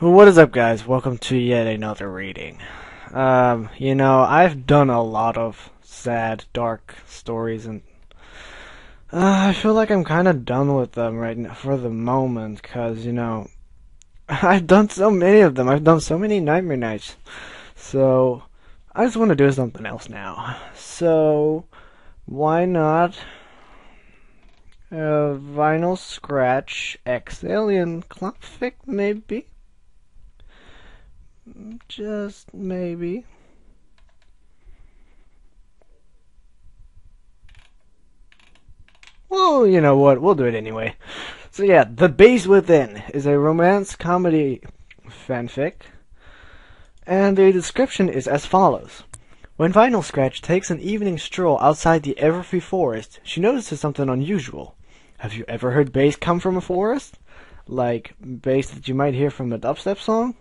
What is up, guys? Welcome to yet another reading. I've done a lot of sad, dark stories, and I feel like I'm kind of done with them right now for the moment, because, I've done so many of them. I've done so many Nightmare Nights. So, I just want to do something else now. So, why not Vinyl Scratch X Alien Clubfic, maybe? Just maybe. Well, you know what? We'll do it anyway. So yeah, The Base Within is a romance comedy fanfic, and the description is as follows. When Vinyl Scratch takes an evening stroll outside the Everfree forest, she notices something unusual. Have you ever heard bass come from a forest? Like bass that you might hear from a dubstep song?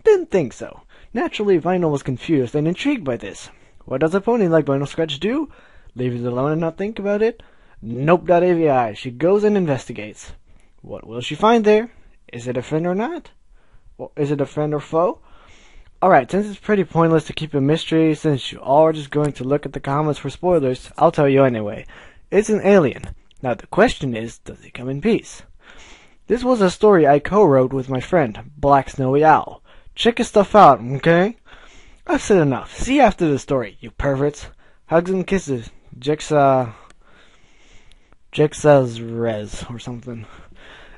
Didn't think so. Naturally, Vinyl was confused and intrigued by this. What does a pony like Vinyl Scratch do? Leave it alone and not think about it? Nope.avi. She goes and investigates. What will she find there? Is it a friend or not? Or is it a friend or foe? Alright, since it's pretty pointless to keep a mystery, since you all are just going to look at the comments for spoilers, I'll tell you anyway. It's an alien. Now the question is, does he come in peace? This was a story I co-wrote with my friend, Black Snowy Owl. Check his stuff out, okay? I've said enough. See you after the story, you perverts. Hugs and kisses. Jigsaw Res or something.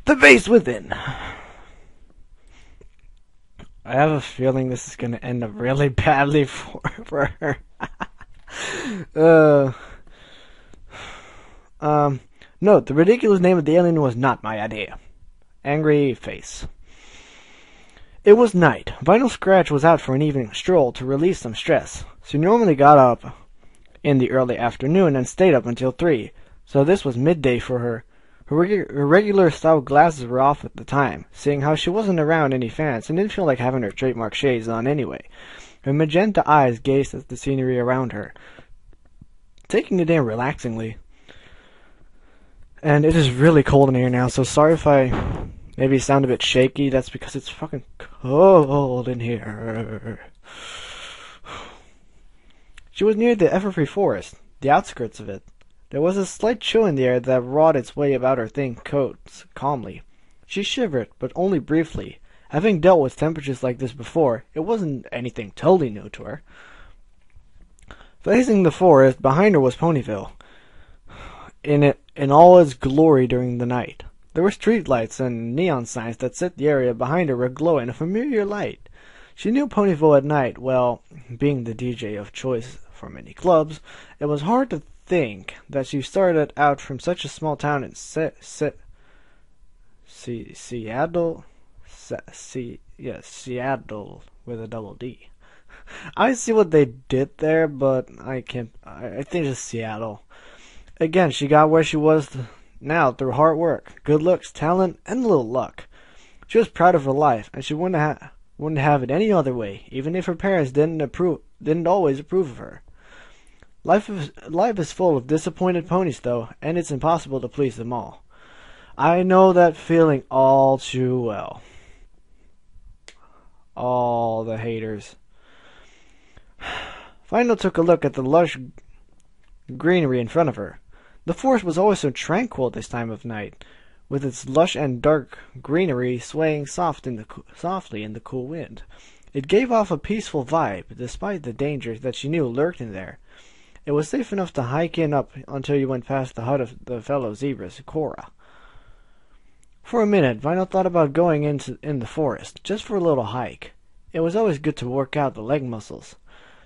The Base Within. I have a feeling this is going to end up really badly for her. Note, the ridiculous name of the alien was not my idea. Angry face. It was night. Vinyl Scratch was out for an evening stroll to release some stress. She normally got up in the early afternoon and stayed up until 3, so this was midday for her. Her regular style glasses were off at the time, seeing how she wasn't around any fans and didn't feel like having her trademark shades on anyway. Her magenta eyes gazed at the scenery around her, taking it in relaxingly. And it is really cold in here now, so sorry if I maybe sound a bit shaky. That's because it's fucking cold in here. She was near the Everfree forest, the outskirts of it. There was a slight chill in the air that wrought its way about her thin coat calmly. She shivered, but only briefly. Having dealt with temperatures like this before, it wasn't anything totally new to her. Facing the forest, behind her was Ponyville, in all its glory during the night. There were streetlights and neon signs that set the area behind her were glowing a familiar light. She knew Ponyville at night. Well, being the DJ of choice for many clubs, it was hard to think that she started out from such a small town in Seattle. Seattle with a double D. I see what they did there, but I can't. I think it's Seattle. Again, she got where she was now through hard work, good looks, talent, and a little luck. She was proud of her life, and she wouldn't have it any other way, even if her parents didn't always approve of her. Life is full of disappointed ponies, though, and it's impossible to please them all. I know that feeling all too well. All the haters. Final took a look at the lush greenery in front of her. The forest was always so tranquil this time of night, with its lush and dark greenery swaying softly in the cool wind. It gave off a peaceful vibe, despite the dangers that she knew lurked in there. It was safe enough to hike in up until you went past the hut of the fellow zebras, Cora. For a minute, Vinyl thought about going in the forest, just for a little hike. It was always good to work out the leg muscles.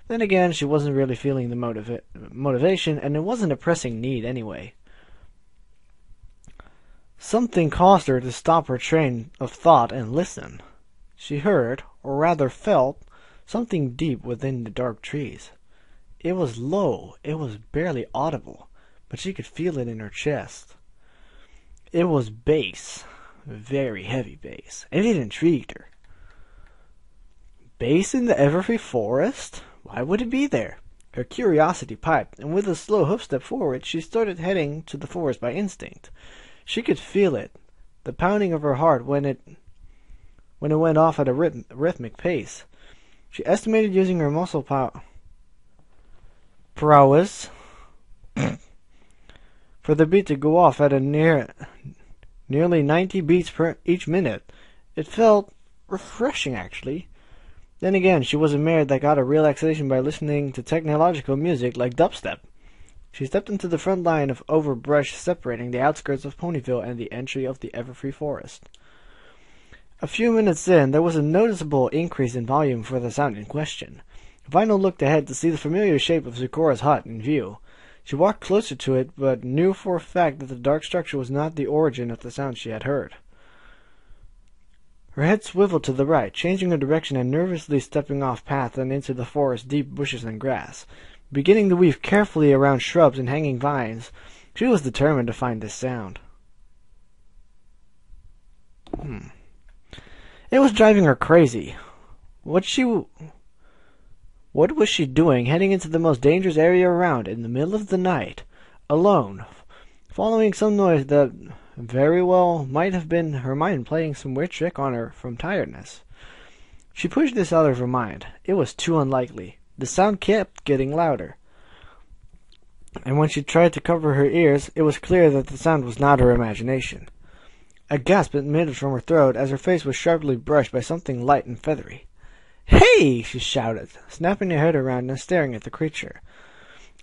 Then again, she wasn't really feeling the motivation, and it wasn't a pressing need anyway. Something caused her to stop her train of thought and listen. She heard, or rather felt, something deep within the dark trees. It was low, it was barely audible, but she could feel it in her chest. It was bass, very heavy bass, and it intrigued her. Bass in the Everfree forest? Why would it be there? Her curiosity piped, and with a slow hoof-step forward, she started heading to the forest by instinct. She could feel it, the pounding of her heart when when it went off at a rhythmic pace. She estimated using her muscle prowess for the beat to go off at a nearly 90 beats per each minute. It felt refreshing, actually. Then again, she was a mare that got a relaxation by listening to technological music like dubstep. She stepped into the front line of overbrush separating the outskirts of Ponyville and the entry of the Everfree Forest. A few minutes in, there was a noticeable increase in volume for the sound in question. Vinyl looked ahead to see the familiar shape of Zeccora's hut in view. She walked closer to it, but knew for a fact that the dark structure was not the origin of the sound she had heard. Her head swiveled to the right, changing her direction and nervously stepping off path and into the forest's deep bushes and grass. Beginning to weave carefully around shrubs and hanging vines, she was determined to find this sound. It was driving her crazy. What was she doing heading into the most dangerous area around in the middle of the night, alone, following some noise that very well might have been her mind playing some weird trick on her from tiredness? She pushed this out of her mind. It was too unlikely. The sound kept getting louder. And when she tried to cover her ears, it was clear that the sound was not her imagination. A gasp emitted from her throat as her face was sharply brushed by something light and feathery. "Hey!" she shouted, snapping her head around and staring at the creature.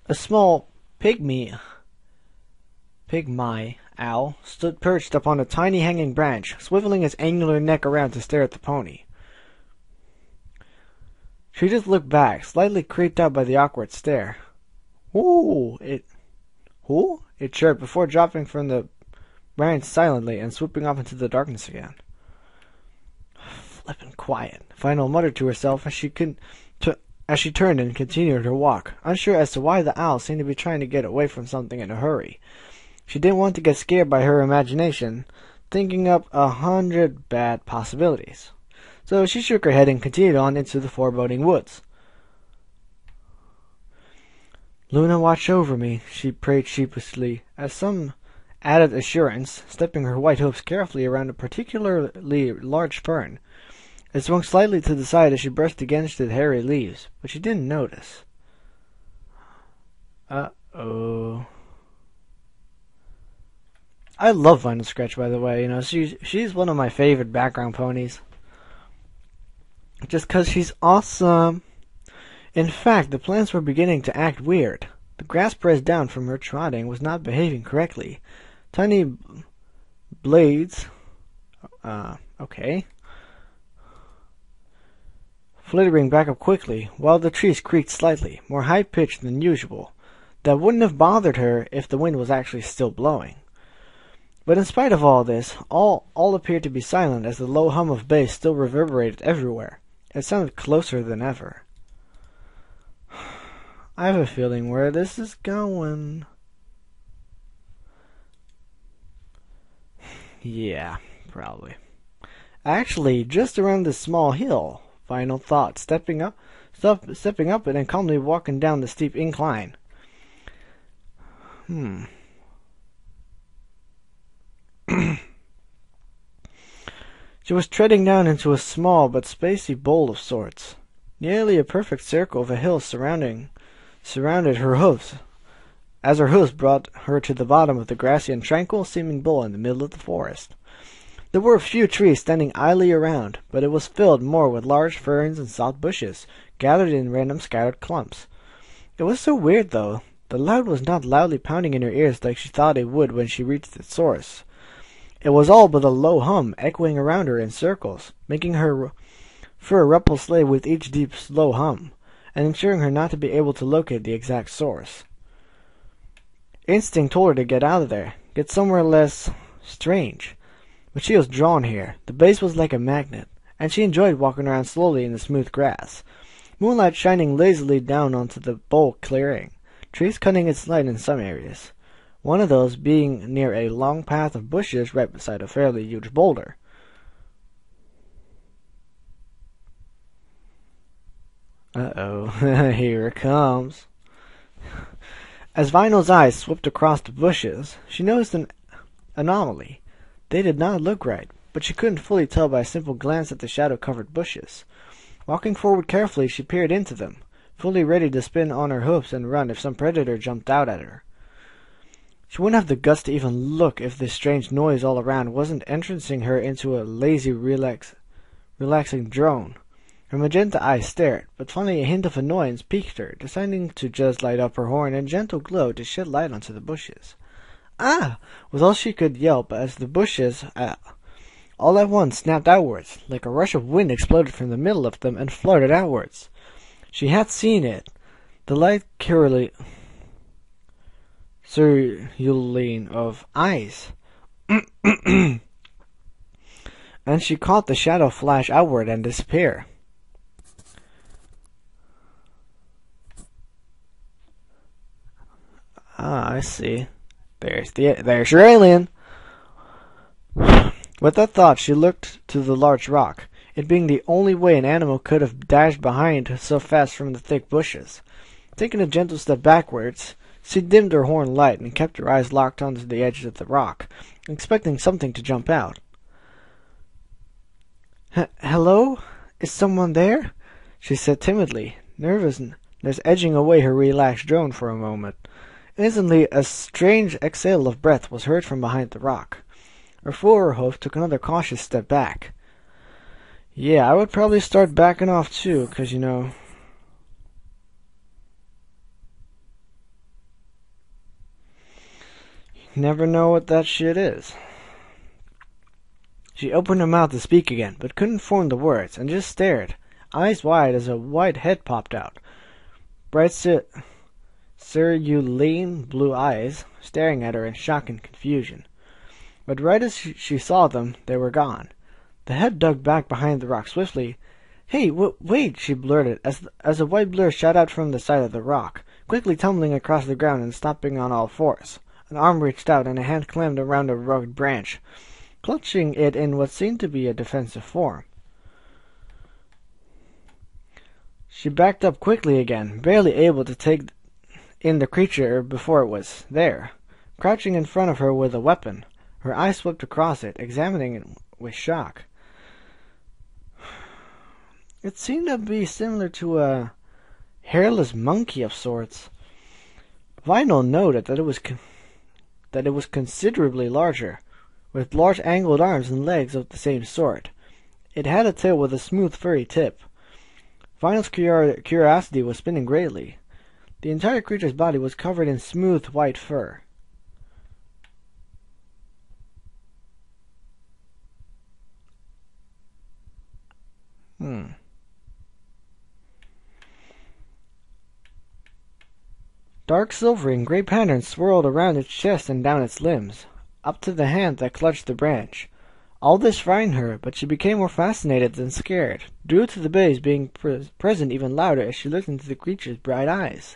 A small pygmy owl stood perched upon a tiny hanging branch, swiveling its angular neck around to stare at the pony. She just looked back, slightly creeped out by the awkward stare. "Who?" It chirped before dropping from the branch silently and swooping off into the darkness again. "Flippin' quiet," Final muttered to herself as she turned and continued her walk, unsure as to why the owl seemed to be trying to get away from something in a hurry. She didn't want to get scared by her imagination, thinking up 100 bad possibilities. So she shook her head and continued on into the foreboding woods. "Luna, watch over me," she prayed sheepishly, as some added assurance, stepping her white hooves carefully around a particularly large fern. It swung slightly to the side as she brushed against its hairy leaves, but she didn't notice. Uh-oh. I love Vinyl Scratch, by the way. She's one of my favorite background ponies. Just 'cause she's awesome. In fact, the plants were beginning to act weird. The grass pressed down from her trotting was not behaving correctly. Tiny blades, flittering back up quickly, while the trees creaked slightly, more high-pitched than usual. That wouldn't have bothered her if the wind was actually still blowing. But in spite of all this, all appeared to be silent as the low hum of bass still reverberated everywhere. It sounded closer than ever. I have a feeling where this is going. Yeah, probably. Actually, just around this small hill, Final thought, stepping up it and calmly walking down the steep incline. She was treading down into a small but spacey bowl of sorts. Nearly a perfect circle of a hill surrounded her hooves, as her hooves brought her to the bottom of the grassy and tranquil-seeming bowl in the middle of the forest. There were a few trees standing idly around, but it was filled more with large ferns and soft bushes, gathered in random scattered clumps. It was so weird, though. The loud was not loudly pounding in her ears like she thought it would when she reached its source. It was all but a low hum echoing around her in circles, making her fur rumple slightly with each deep, slow hum, and ensuring her not to be able to locate the exact source. Instinct told her to get out of there, get somewhere less strange. But she was drawn here. The base was like a magnet, and she enjoyed walking around slowly in the smooth grass. Moonlight shining lazily down onto the bowl clearing, trees cutting its light in some areas. One of those being near a long path of bushes right beside a fairly huge boulder. Uh-oh, here it comes. As Vinyl's eyes swept across the bushes, she noticed an anomaly. They did not look right. but she couldn't fully tell by a simple glance at the shadow-covered bushes. Walking forward carefully, she peered into them, fully ready to spin on her hooves and run if some predator jumped out at her. She wouldn't have the guts to even look if this strange noise all around wasn't entrancing her into a lazy, relaxing drone. Her magenta eyes stared, but finally a hint of annoyance piqued her, deciding to just light up her horn in gentle glow to shed light onto the bushes. "Ah!" was all she could yelp as the bushes all at once snapped outwards, like a rush of wind exploded from the middle of them and fluttered outwards. She had seen it. The light cerulean of eyes. And she caught the shadow flash outward and disappear. Ah, I see. There's your alien. With that thought, she looked to the large rock, it being the only way an animal could have dashed behind so fast from the thick bushes. Taking a gentle step backwards, she dimmed her horn light and kept her eyes locked onto the edge of the rock, expecting something to jump out. "Hello? Is someone there?" she said timidly, nervousness edging away her relaxed drone for a moment. Instantly, a strange exhale of breath was heard from behind the rock. Her forward hoof took another cautious step back. Yeah, I would probably start backing off too, 'cause you never know what that shit is. She opened her mouth to speak again, but couldn't form the words, and just stared, eyes wide as a white head popped out. Bright cerulean blue eyes staring at her in shock and confusion. But right as she saw them, they were gone. The head dug back behind the rock swiftly. "Hey, wait!" she blurted, as a white blur shot out from the side of the rock, quickly tumbling across the ground and stopping on all fours. An arm reached out, and a hand clammed around a rugged branch, clutching it in what seemed to be a defensive form. She backed up quickly again, barely able to take in the creature before it was there, crouching in front of her with a weapon. Her eyes swept across it, examining it with shock. It seemed to be similar to a hairless monkey of sorts. Vinyl noted that it was considerably larger, with large angled arms and legs of the same sort. It had a tail with a smooth furry tip. Vinyl's curiosity was spinning greatly. The entire creature's body was covered in smooth white fur. Dark silvery and gray patterns swirled around its chest and down its limbs, up to the hand that clutched the branch. All this frightened her, but she became more fascinated than scared, due to the bass being present even louder as she looked into the creature's bright eyes.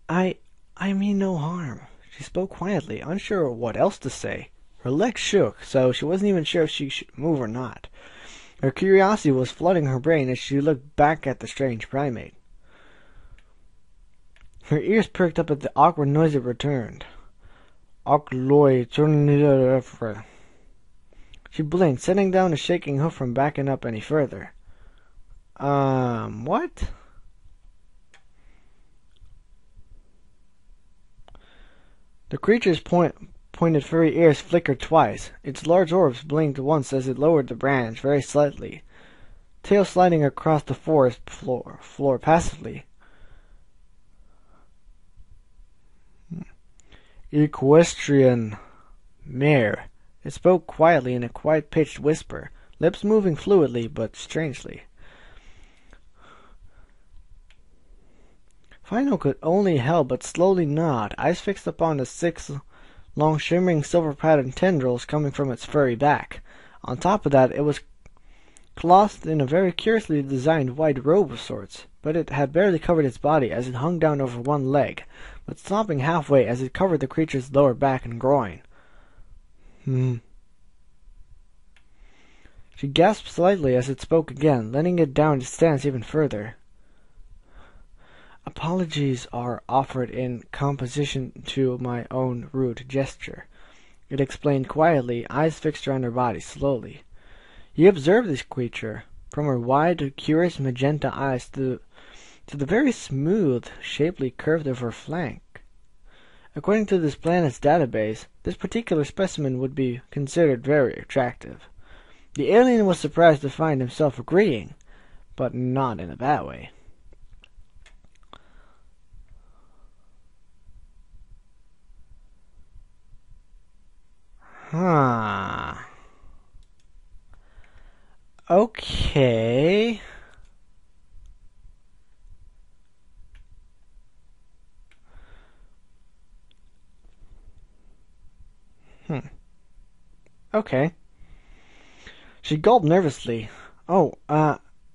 I mean no harm," she spoke quietly, unsure what else to say. Her legs shook, so she wasn't even sure if she should move or not. Her curiosity was flooding her brain as she looked back at the strange primate. Her ears perked up at the awkward noise it returned. She blinked, setting down a shaking hoof from backing up any further. What? The creature's pointed furry ears flickered twice. Its large orbs blinked once as it lowered the branch very slightly, tail sliding across the forest floor passively. "Equestrian mare," it spoke quietly in a quiet-pitched whisper, lips moving fluidly but strangely. Final could only help but slowly nod, eyes fixed upon the 6 long shimmering silver-patterned tendrils coming from its furry back. On top of that, it was clothed in a very curiously designed white robe of sorts, but it had barely covered its body as it hung down over one leg, but stopping halfway as it covered the creature's lower back and groin. She gasped slightly as it spoke again, letting it down its stance even further. "Apologies are offered in composition to my own rude gesture. it explained quietly, eyes fixed around her body slowly. He observed this creature, from her wide, curious magenta eyes to the very smooth, shapely curve of her flank. According to this planet's database, this particular specimen would be considered very attractive. The alien was surprised to find himself agreeing, but not in a bad way. Huh. Okay. Okay. She gulped nervously. Oh,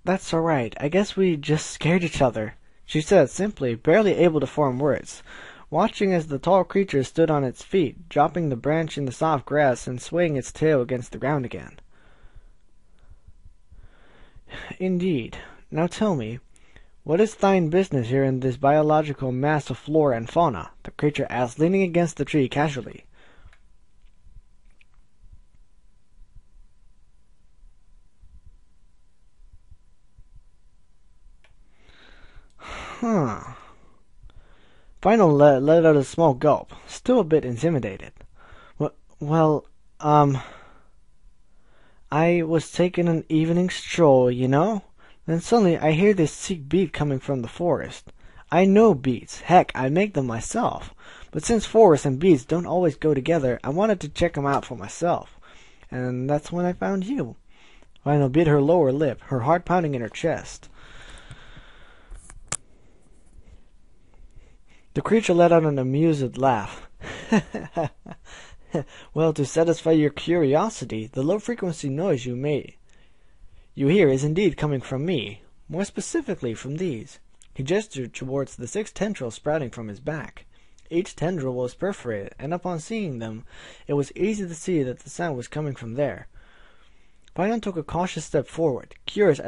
that's all right. I guess we just scared each other, she said simply, barely able to form words, watching as the tall creature stood on its feet, dropping the branch in the soft grass and swaying its tail against the ground again. Indeed. Now tell me, what is thine business here in this biological mass of flora and fauna? The creature asked, leaning against the tree casually. Huh. Final let out a small gulp, still a bit intimidated. Well, I was taking an evening stroll, you know? Then suddenly I hear this sick beat coming from the forest. I know beats. Heck, I make them myself. But since forest and beats don't always go together, I wanted to check them out for myself. And that's when I found you. Final bit her lower lip, her heart pounding in her chest. The creature let out an amused laugh. Well, to satisfy your curiosity, the low-frequency noise you hear is indeed coming from me, more specifically from these. He gestured towards the 6 tendrils sprouting from his back. Each tendril was perforated, and upon seeing them, it was easy to see that the sound was coming from there. Python took a cautious step forward, curious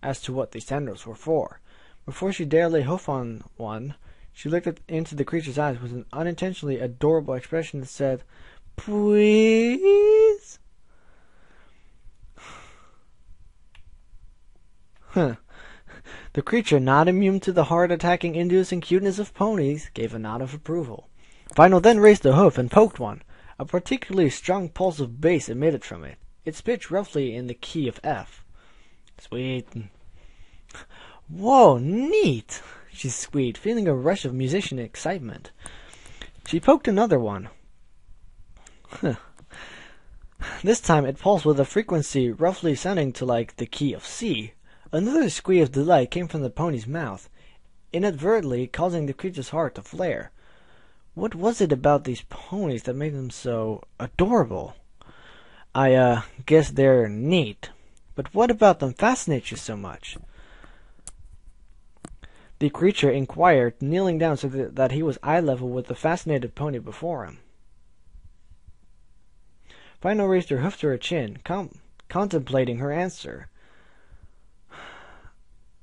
as to what these tendrils were for. Before she dared lay hoof on one, she looked into the creature's eyes with an unintentionally adorable expression that said, "Please?" Huh. The creature, not immune to the heart-attacking inducing cuteness of ponies, gave a nod of approval. Final then raised a hoof and poked one. A particularly strong pulse of bass emitted from it, its pitch roughly in the key of F. Sweet. Whoa, neat! She squeaked, feeling a rush of musician excitement. She poked another one. This time it pulsed with a frequency roughly sounding to like the key of C. Another squeak of delight came from the pony's mouth, inadvertently causing the creature's heart to flare. What was it about these ponies that made them so adorable? I guess they're neat. But what about them fascinates you so much? The creature inquired, kneeling down so that he was eye level with the fascinated pony before him. Final raised her hoof to her chin, contemplating her answer.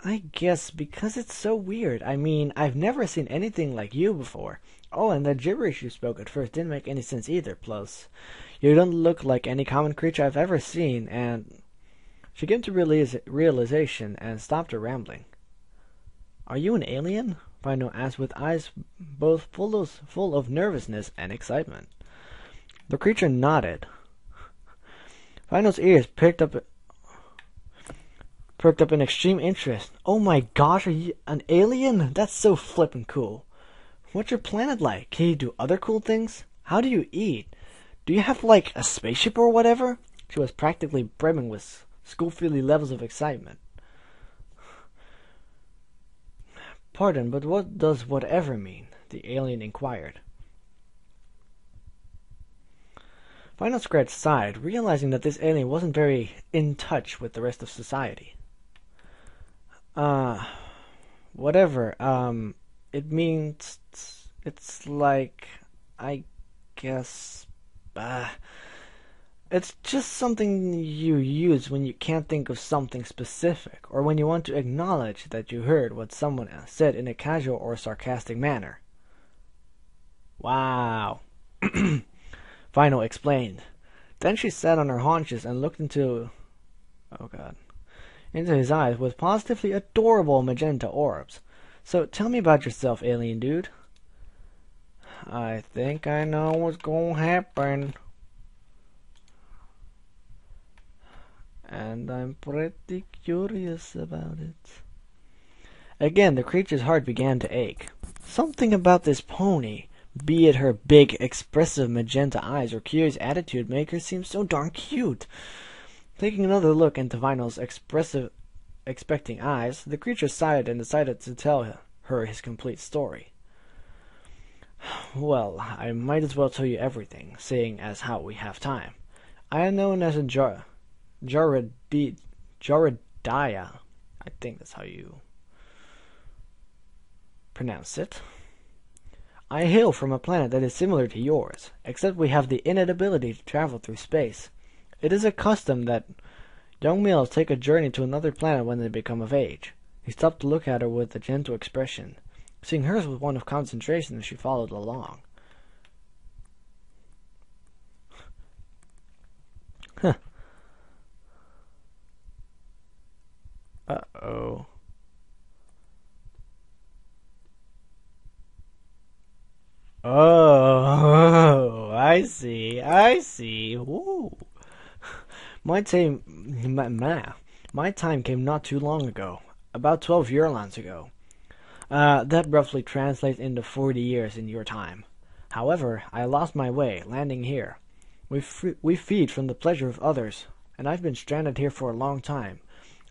I guess because it's so weird. I mean, I've never seen anything like you before. Oh, and that gibberish you spoke at first didn't make any sense either, plus you don't look like any common creature I've ever seen, and... She came to realization and stopped her rambling. Are you an alien? Final asked with eyes both full of nervousness and excitement. The creature nodded. Final's ears perked up in extreme interest. Oh my gosh, are you an alien? That's so flippin' cool. What's your planet like? Can you do other cool things? How do you eat? Do you have like a spaceship or whatever? She was practically brimming with school-feely levels of excitement. Pardon, but what does whatever mean? The alien inquired. Final Scratch sighed, realizing that this alien wasn't very in touch with the rest of society. Whatever, it means, it's like, I guess, it's just something you use when you can't think of something specific, or when you want to acknowledge that you heard what someone else said in a casual or sarcastic manner. Wow. Final explained. Then she sat on her haunches and looked into his eyes with positively adorable magenta orbs. So tell me about yourself, alien dude. I think I know what's gonna happen. And I'm pretty curious about it. Again, the creature's heart began to ache. Something about this pony, be it her big, expressive magenta eyes or curious attitude, make her seem so darn cute. Taking another look into Vinyl's expressive, expecting eyes, the creature sighed and decided to tell her his complete story. Well, I might as well tell you everything, seeing as how we have time. I am known as a Jaradiah. I think that's how you pronounce it. I hail from a planet that is similar to yours, except we have the innate ability to travel through space. It is a custom that young males take a journey to another planet when they become of age. He stopped to look at her with a gentle expression. Seeing hers was one of concentration, she followed along. Huh. Uh-oh. Oh, I see. Ooh. My time came not too long ago, about 12 yearlines ago. That roughly translates into 40 years in your time. However, I lost my way, landing here. We feed from the pleasure of others, and I've been stranded here for a long time.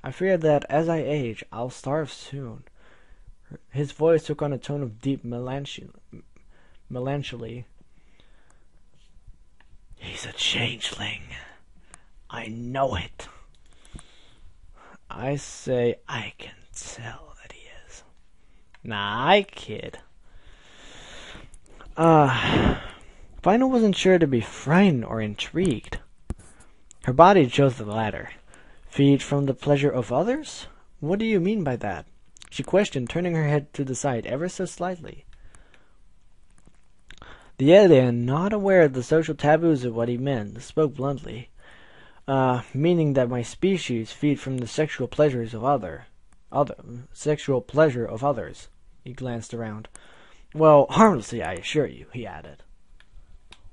I fear that as I age, I'll starve soon. His voice took on a tone of deep melancholy. He's a changeling. I know it. I say I can tell that he is. Nah, I kid. Final wasn't sure to be frightened or intrigued. Her body chose the latter. Feed from the pleasure of others? What do you mean by that? She questioned, turning her head to the side ever so slightly. The alien, not aware of the social taboos of what he meant, spoke bluntly. Meaning that my species feed from the sexual pleasures of sexual pleasure of others. He glanced around. Well, harmlessly, I assure you, he added.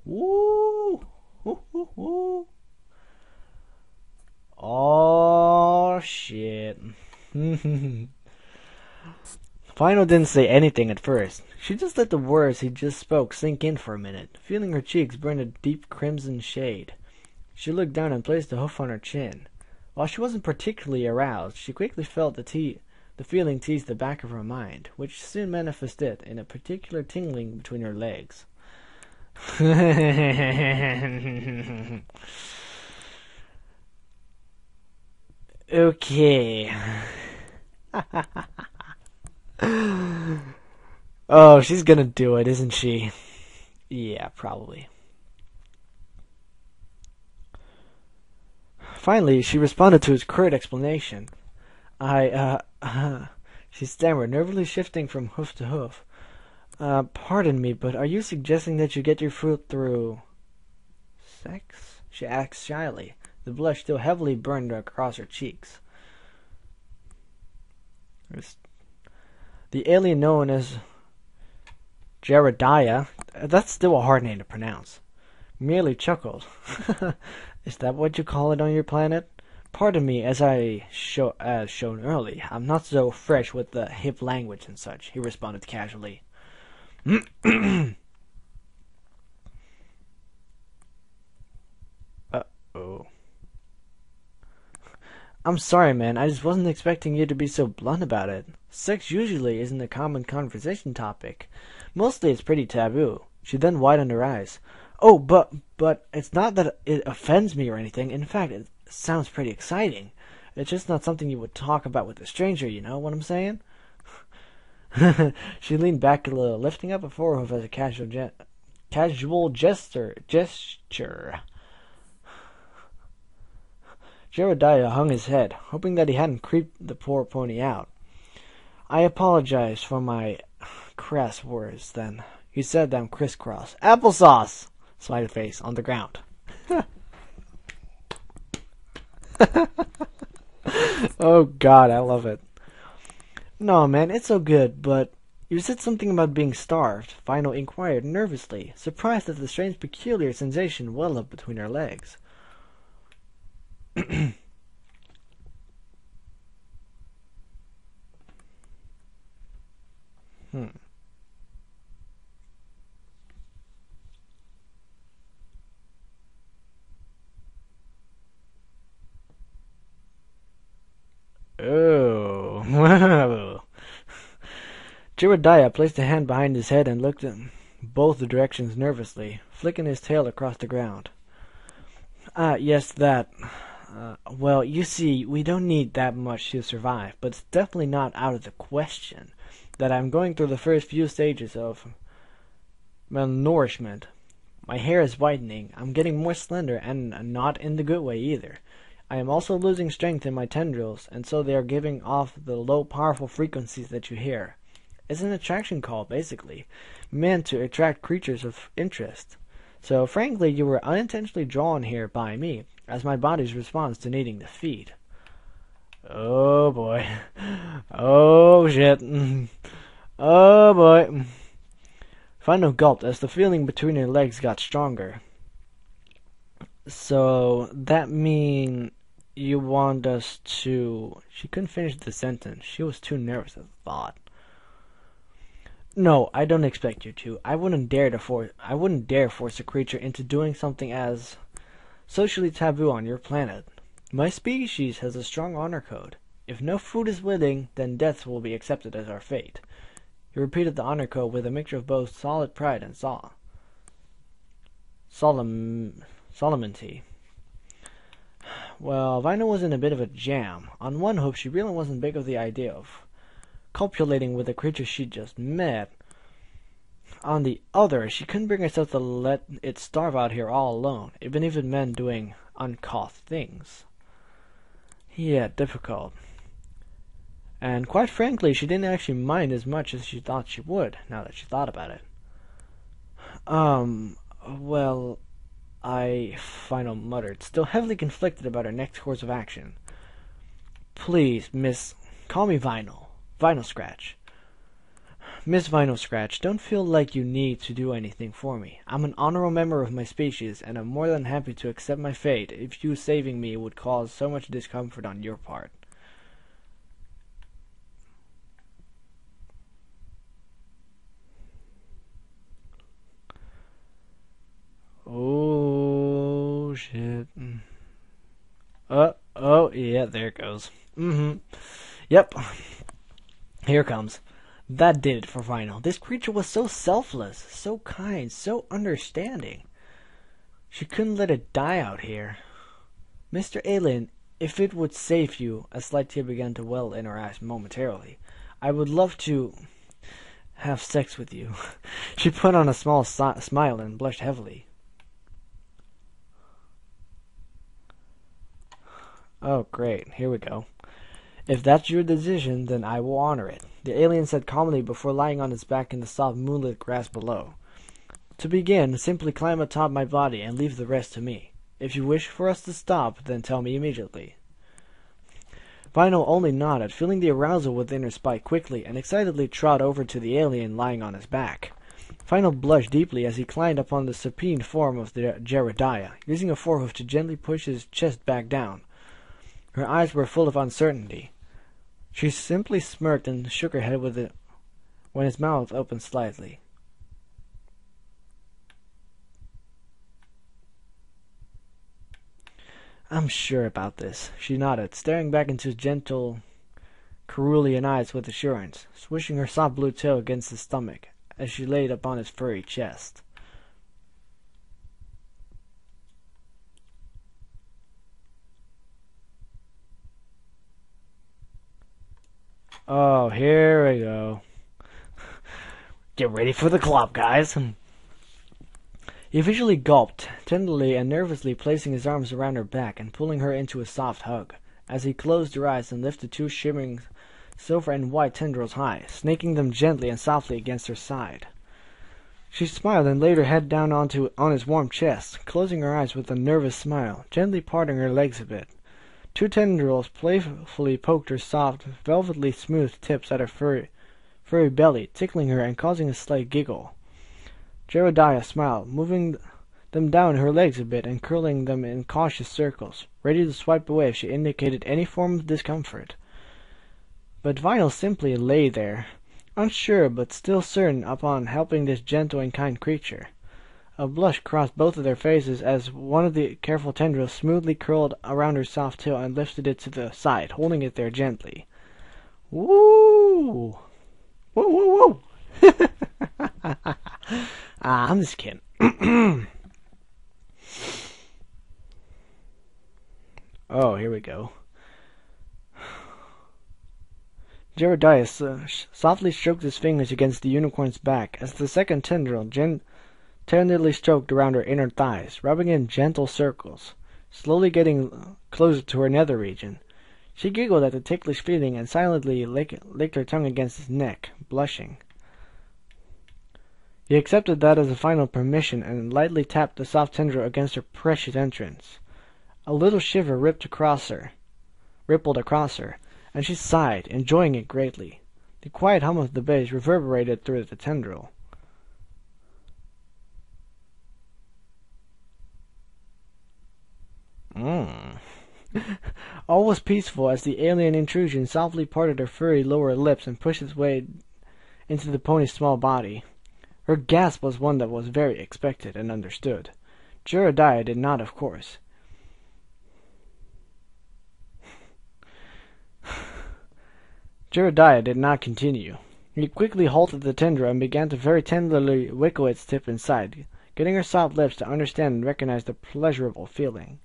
Woo! Woo, woo, woo. Oh, shit. Final didn't say anything at first. She just let the words he just spoke sink in for a minute, feeling her cheeks burn a deep crimson shade. She looked down and placed a hoof on her chin. While she wasn't particularly aroused, she quickly felt the feeling tease the back of her mind, which soon manifested in a particular tingling between her legs. Okay. Oh, she's gonna do it, isn't she? Yeah, probably. Finally, she responded to his curt explanation. She stammered, nervously shifting from hoof to hoof. Pardon me, but are you suggesting that you get your fruit through sex? She asked shyly, the blush still heavily burned across her cheeks. The alien known as Jaradiah, that's still a hard name to pronounce, merely chuckled. Is that what you call it on your planet? Pardon me, as shown early, I'm not so fresh with the hip language and such, he responded casually. Uh-oh. I'm sorry, man, I just wasn't expecting you to be so blunt about it. Sex usually isn't a common conversation topic. Mostly it's pretty taboo. She then widened her eyes. Oh, but it's not that it offends me or anything. In fact, it sounds pretty exciting. It's just not something you would talk about with a stranger, you know what I'm saying? She leaned back a little, lifting up a forehoof as a casual gesture. Jaradiah hung his head, hoping that he hadn't creeped the poor pony out. I apologize for my crass words, then. He sat down crisscross. Applesauce! Smiley face on the ground. Oh god, I love it. No, man, it's so good, but you said something about being starved, Final inquired nervously, surprised at the strange peculiar sensation well up between her legs. Oh, wow. Jiraiya placed a hand behind his head and looked in both directions nervously, flicking his tail across the ground. Yes, that. Well, you see, we don't need that much to survive, but it's definitely not out of the question that I'm going through the first few stages of malnourishment. My hair is whitening, I'm getting more slender, and not in the good way either. I am also losing strength in my tendrils, and so they are giving off the low, powerful frequencies that you hear. It's an attraction call, basically, meant to attract creatures of interest. So, frankly, you were unintentionally drawn here by me, as my body's response to needing to feed. Oh boy. Oh shit. Oh boy. Final gulped as the feeling between her legs got stronger. So, that mean you want us to... She couldn't finish the sentence. She was too nervous at the thought. No, I don't expect you to. I wouldn't dare force a creature into doing something as socially taboo on your planet. My species has a strong honor code. If no food is willing, then death will be accepted as our fate. He repeated the honor code with a mixture of both solid pride and solemnity. Well, Vina was in a bit of a jam. On one hope, she really wasn't big of the idea of copulating with the creature she'd just met. On the other, she couldn't bring herself to let it starve out here all alone, even if it meant doing uncouth things. Yeah, difficult. And quite frankly, she didn't actually mind as much as she thought she would, now that she thought about it. Well, Final muttered, still heavily conflicted about her next course of action. Please, Miss... Call me Vinyl. Vinyl Scratch. Miss Vinyl Scratch, don't feel like you need to do anything for me. I'm an honorable member of my species, and I'm more than happy to accept my fate if you saving me would cause so much discomfort on your part. Oh, shit. Oh, yeah, there it goes. Yep. Here it comes. That did it for Vinyl. This creature was so selfless, so kind, so understanding. She couldn't let it die out here. Mr. Alien, if it would save you, a slight tear began to well in her eyes momentarily, I would love to have sex with you. She put on a small smile and blushed heavily. Oh, great. Here we go. If that's your decision, then I will honor it, the alien said calmly before lying on his back in the soft moonlit grass below. To begin, simply climb atop my body and leave the rest to me. If you wish for us to stop, then tell me immediately. Vinyl only nodded, feeling the arousal within her spike quickly, and excitedly trod over to the alien lying on his back. Vinyl blushed deeply as he climbed upon the supine form of the Jiraiya, using a forehoof to gently push his chest back down. Her eyes were full of uncertainty. She simply smirked and shook her head with it when his mouth opened slightly. I'm sure about this, she nodded, staring back into his gentle, cerulean eyes with assurance, swishing her soft blue tail against his stomach as she laid upon his furry chest. Oh, here we go. Get ready for the club, guys. He visually gulped, tenderly and nervously placing his arms around her back and pulling her into a soft hug, as he closed her eyes and lifted two shimmering silver and white tendrils high, snaking them gently and softly against her side. She smiled and laid her head down on his warm chest, closing her eyes with a nervous smile, gently parting her legs a bit. Two tendrils playfully poked her soft, velvetly smooth tips at her furry belly, tickling her and causing a slight giggle. Jedediah smiled, moving them down her legs a bit and curling them in cautious circles, ready to swipe away if she indicated any form of discomfort. But Vinyl simply lay there, unsure but still certain upon helping this gentle and kind creature. A blush crossed both of their faces as one of the careful tendrils smoothly curled around her soft tail and lifted it to the side, holding it there gently. Woo! Woo, woo, woo! I'm just kidding. Oh, here we go. Jedediah softly stroked his fingers against the unicorn's back as the second tendril tenderly stroked around her inner thighs, rubbing in gentle circles, slowly getting closer to her nether region. She giggled at the ticklish feeling and silently licked her tongue against his neck, blushing. He accepted that as a final permission and lightly tapped the soft tendril against her precious entrance. A little shiver rippled across her, and she sighed, enjoying it greatly. The quiet hum of the bass reverberated through the tendril. All was peaceful as the alien intrusion softly parted her furry lower lips and pushed its way into the pony's small body. Her gasp was one that was very expected and understood. Jedediah did not, of course. Jedediah did not continue. He quickly halted the tendril and began to very tenderly wiggle its tip inside, getting her soft lips to understand and recognize the pleasurable feeling.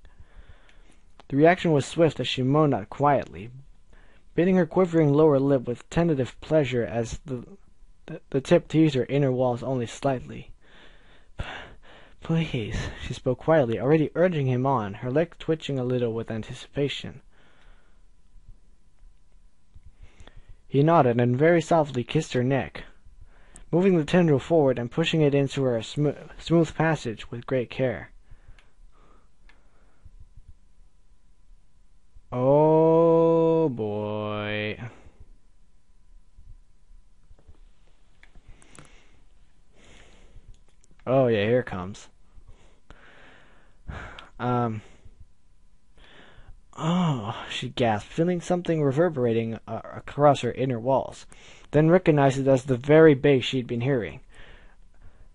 The reaction was swift as she moaned out quietly, biting her quivering lower lip with tentative pleasure as the tip teased her inner walls only slightly. "Please," she spoke quietly, already urging him on, her leg twitching a little with anticipation. He nodded and very softly kissed her neck, moving the tendril forward and pushing it into her smooth passage with great care. Oh boy. Oh yeah, here it comes. Oh, she gasped, feeling something reverberating across her inner walls, then recognized it as the very bass she'd been hearing.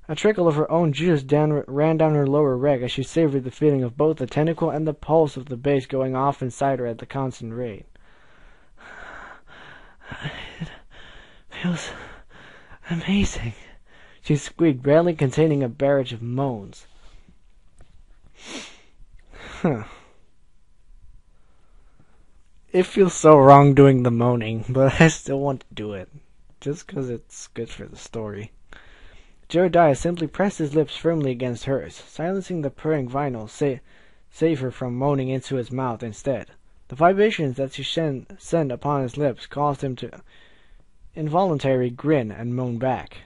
A trickle of her own juice ran down her lower leg as she savored the feeling of both the tentacle and the pulse of the bass going off inside her at the constant rate. "It feels amazing," she squeaked, barely containing a barrage of moans. It feels so wrong doing the moaning, but I still want to do it, just because it's good for the story. Jedediah simply pressed his lips firmly against hers, silencing the purring Vinyl, save her from moaning into his mouth instead. The vibrations that she sent upon his lips caused him to involuntarily grin and moan back.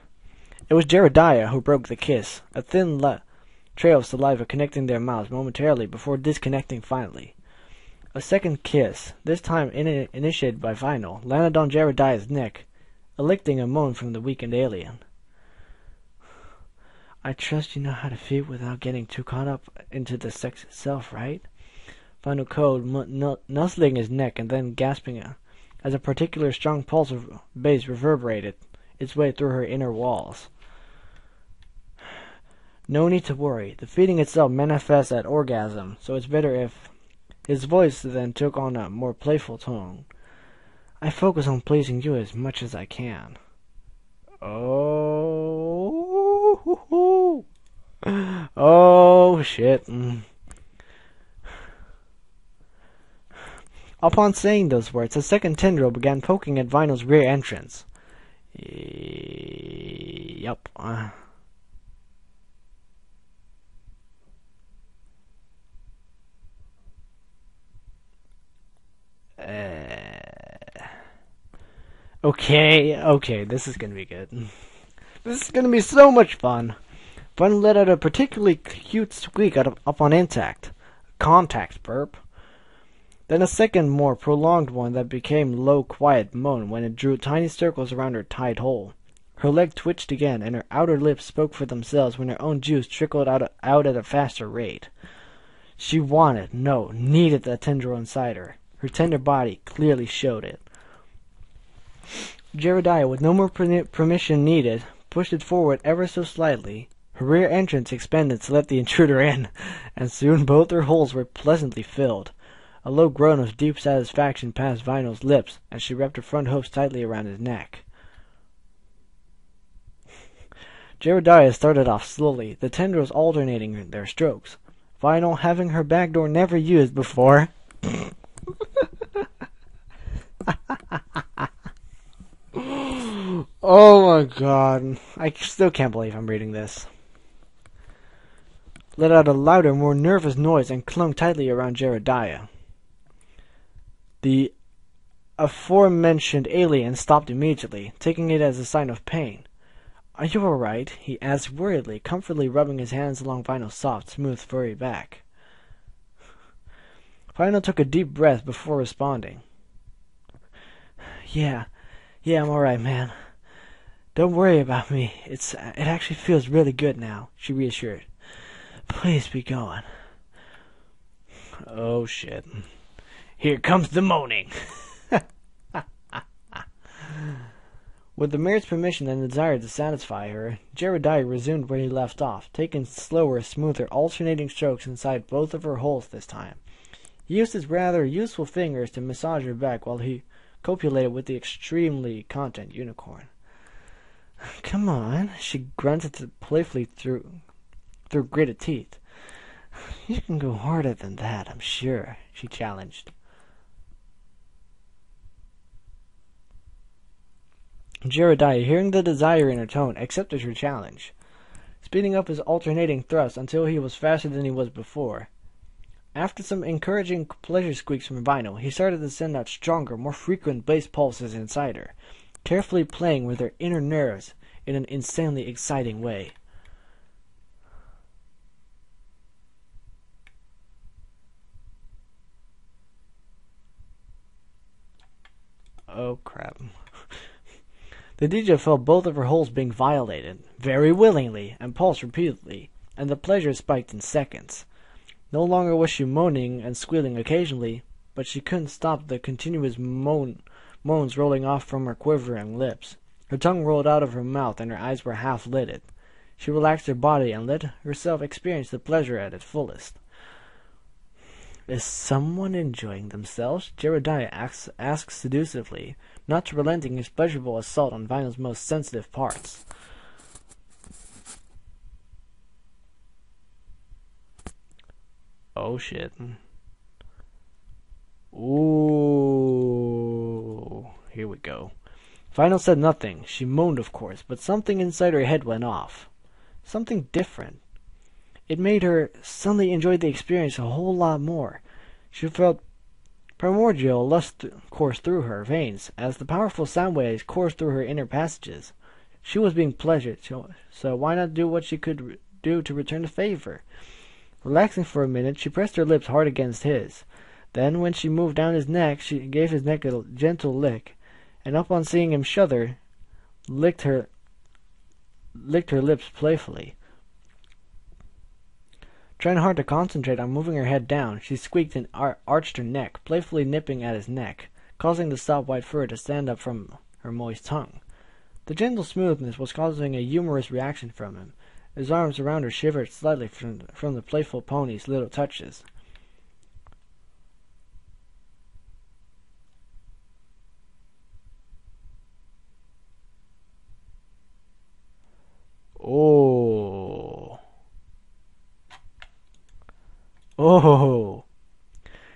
It was Jedediah who broke the kiss, a thin trail of saliva connecting their mouths momentarily before disconnecting finally. A second kiss, this time initiated by Vinyl, landed on Jedediah's neck, eliciting a moan from the weakened alien. "I trust you know how to feel without getting too caught up into the sex itself, right?" Vinyl code, nuzzling his neck and then gasping as a particular strong pulse of bass reverberated its way through her inner walls. "No need to worry. The feeling itself manifests at orgasm, so it's better if..." His voice then took on a more playful tone. "I focus on pleasing you as much as I can." Oh, oh shit. Upon saying those words, a second tendril began poking at Vinyl's rear entrance. Yup. Okay, this is gonna be good. This is gonna be so much fun. Fun let out a particularly cute squeak up on contact burp. Then a second, more prolonged one that became low, quiet moan when it drew tiny circles around her tight hole. Her leg twitched again, and her outer lips spoke for themselves when her own juice trickled out at a faster rate. She wanted, no, needed that tendril inside her. Her tender body clearly showed it. Jedediah, with no more permission needed, pushed it forward ever so slightly. Her rear entrance expanded to let the intruder in, and soon both her holes were pleasantly filled. A low groan of deep satisfaction passed Vinyl's lips, and she wrapped her front hooves tightly around his neck. Jedediah started off slowly, the tendrils alternating their strokes. Vinyl, having her back door never used before, oh my god, I still can't believe I'm reading this, let out a louder, more nervous noise and clung tightly around Jedediah. The aforementioned alien stopped immediately, taking it as a sign of pain. "Are you all right?" he asked worriedly, comfortably rubbing his hands along Vinyl's soft, smooth, furry back. Vinyl took a deep breath before responding. Yeah, I'm all right, man. Don't worry about me. It actually feels really good now," she reassured. "Please be going." Oh, shit. Here comes the moaning. With the mare's permission and desire to satisfy her, Jedediah resumed where he left off, taking slower, smoother, alternating strokes inside both of her holes this time. He used his rather useful fingers to massage her back while he copulated with the extremely content unicorn. "Come on," she grunted playfully through gritted teeth. "You can go harder than that, I'm sure," she challenged. Jedediah, hearing the desire in her tone, accepted her challenge, speeding up his alternating thrust until he was faster than he was before. After some encouraging pleasure squeaks from Vinyl, he started to send out stronger, more frequent bass pulses inside her, carefully playing with her inner nerves in an insanely exciting way. Oh, crap. The DJ felt both of her holes being violated, very willingly, and pulsed repeatedly, and the pleasure spiked in seconds. No longer was she moaning and squealing occasionally, but she couldn't stop the continuous moans rolling off from her quivering lips. Her tongue rolled out of her mouth, and her eyes were half-lidded. She relaxed her body and let herself experience the pleasure at its fullest. "Is someone enjoying themselves?" Jedediah asked seductively, not relenting his pleasurable assault on Vinyl's most sensitive parts. Oh shit. Ooh, here we go. Vinyl said nothing. She moaned, of course, but something inside her head went off. Something different. It made her suddenly enjoy the experience a whole lot more. She felt primordial lust course through her veins as the powerful sound waves coursed through her inner passages. She was being pleasured, so why not do what she could do to return the favor? Relaxing for a minute, she pressed her lips hard against his. Then, when she moved down his neck, she gave his neck a gentle lick, and upon seeing him shudder, licked her lips playfully. Trying hard to concentrate on moving her head down, she squeaked and arched her neck, playfully nipping at his neck, causing the soft white fur to stand up from her moist tongue. The gentle smoothness was causing a humorous reaction from him. His arms around her shivered slightly from the playful pony's little touches. Oh. Oh.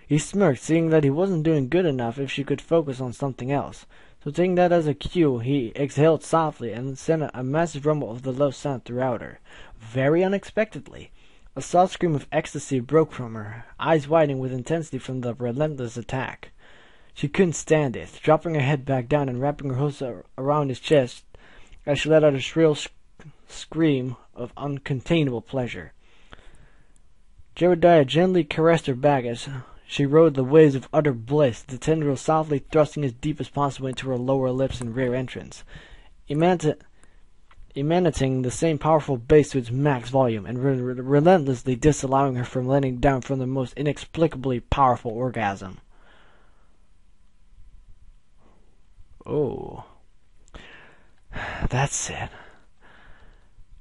He smirked, seeing that he wasn't doing good enough if she could focus on something else. So taking that as a cue, he exhaled softly and sent a massive rumble of the low sound throughout her. Very unexpectedly, a soft scream of ecstasy broke from her, eyes widening with intensity from the relentless attack. She couldn't stand it, dropping her head back down and wrapping her hooves around his chest as she let out a shrill scream of uncontainable pleasure. Jedediah gently caressed her back as she rode the waves of utter bliss, the tendril softly thrusting as deep as possible into her lower lips and rear entrance, emanating the same powerful bass to its max volume, and relentlessly disallowing her from letting down from the most inexplicably powerful orgasm. Oh. That's it.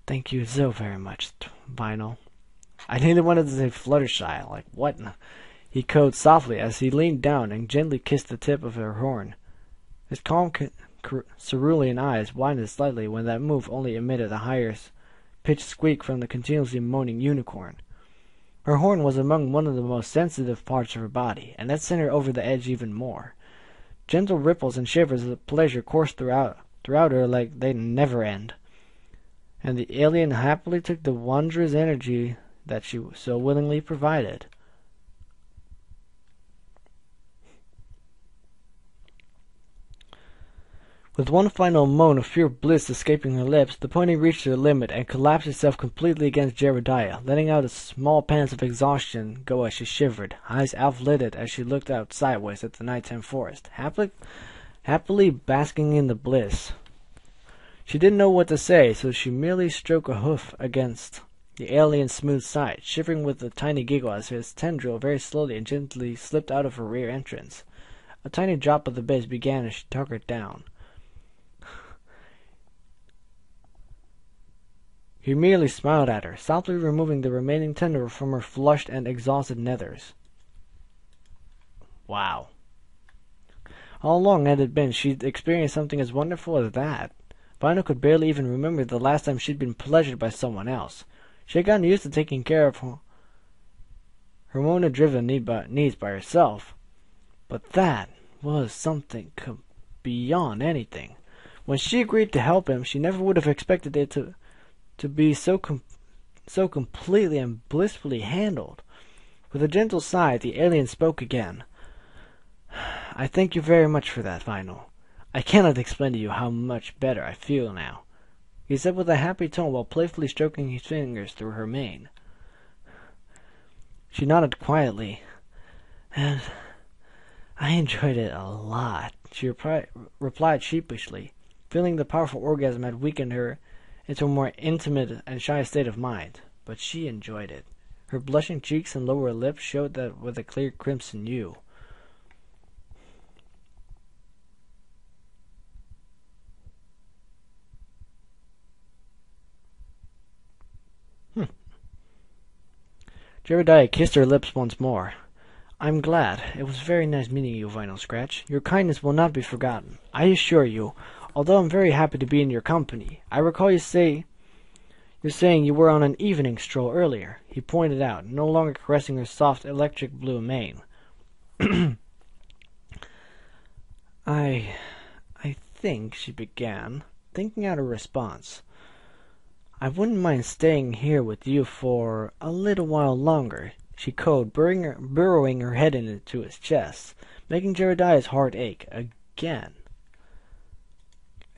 Thank you so very much, Vinyl. I nearly wanted to say Fluttershy, like what? He cooed softly as he leaned down and gently kissed the tip of her horn. His calm cerulean eyes widened slightly when that move only emitted a higher pitched squeak from the continuously moaning unicorn. Her horn was among one of the most sensitive parts of her body, and that sent her over the edge even more. Gentle ripples and shivers of pleasure coursed throughout her like they'd never end, and the alien happily took the wondrous energy that she so willingly provided. With one final moan of pure bliss escaping her lips, the pony reached her limit and collapsed itself completely against Jedediah, letting out a small pants of exhaustion go as she shivered, eyes half-lidded as she looked out sideways at the nighttime forest, happily basking in the bliss. She didn't know what to say, so she merely stroked a hoof against the alien's smooth side, shivering with a tiny giggle as his tendril very slowly and gently slipped out of her rear entrance. A tiny drop of the bass began as she tugged it down. He merely smiled at her, softly removing the remaining tendril from her flushed and exhausted nethers. Wow. How long had it been she'd experienced something as wonderful as that? Vinyl could barely even remember the last time she'd been pleasured by someone else. She had gotten used to taking care of her hormone-driven needs by herself. But that was something beyond anything. When she agreed to help him, she never would have expected it to be so completely and blissfully handled. With a gentle sigh, the alien spoke again. I thank you very much for that, Vinyl. I cannot explain to you how much better I feel now, he said with a happy tone while playfully stroking his fingers through her mane. She nodded quietly, and I enjoyed it a lot, she replied sheepishly, feeling the powerful orgasm had weakened her into a more intimate and shy state of mind. But she enjoyed it. Her blushing cheeks and lower lip showed that with a clear crimson hue. Jedediah kissed her lips once more. I'm glad. It was very nice meeting you, Vinyl Scratch. Your kindness will not be forgotten, I assure you, although I'm very happy to be in your company. I recall you're saying you were on an evening stroll earlier, he pointed out, no longer caressing her soft electric blue mane. I think, she began, thinking out a response. I wouldn't mind staying here with you for a little while longer, she cooed, burrowing her head into his chest, making Jedediah's heart ache again.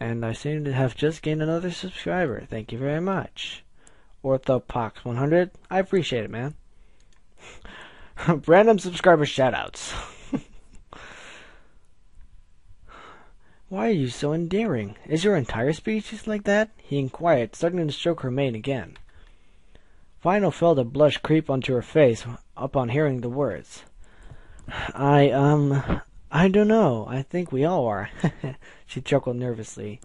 And I seem to have just gained another subscriber. Thank you very much. Orthopox100. I appreciate it, man. Random subscriber shoutouts. Why are you so endearing? Is your entire species like that? He inquired, starting to stroke her mane again. Vinyl felt a blush creep onto her face upon hearing the words. I don't know. I think we all are. She chuckled nervously.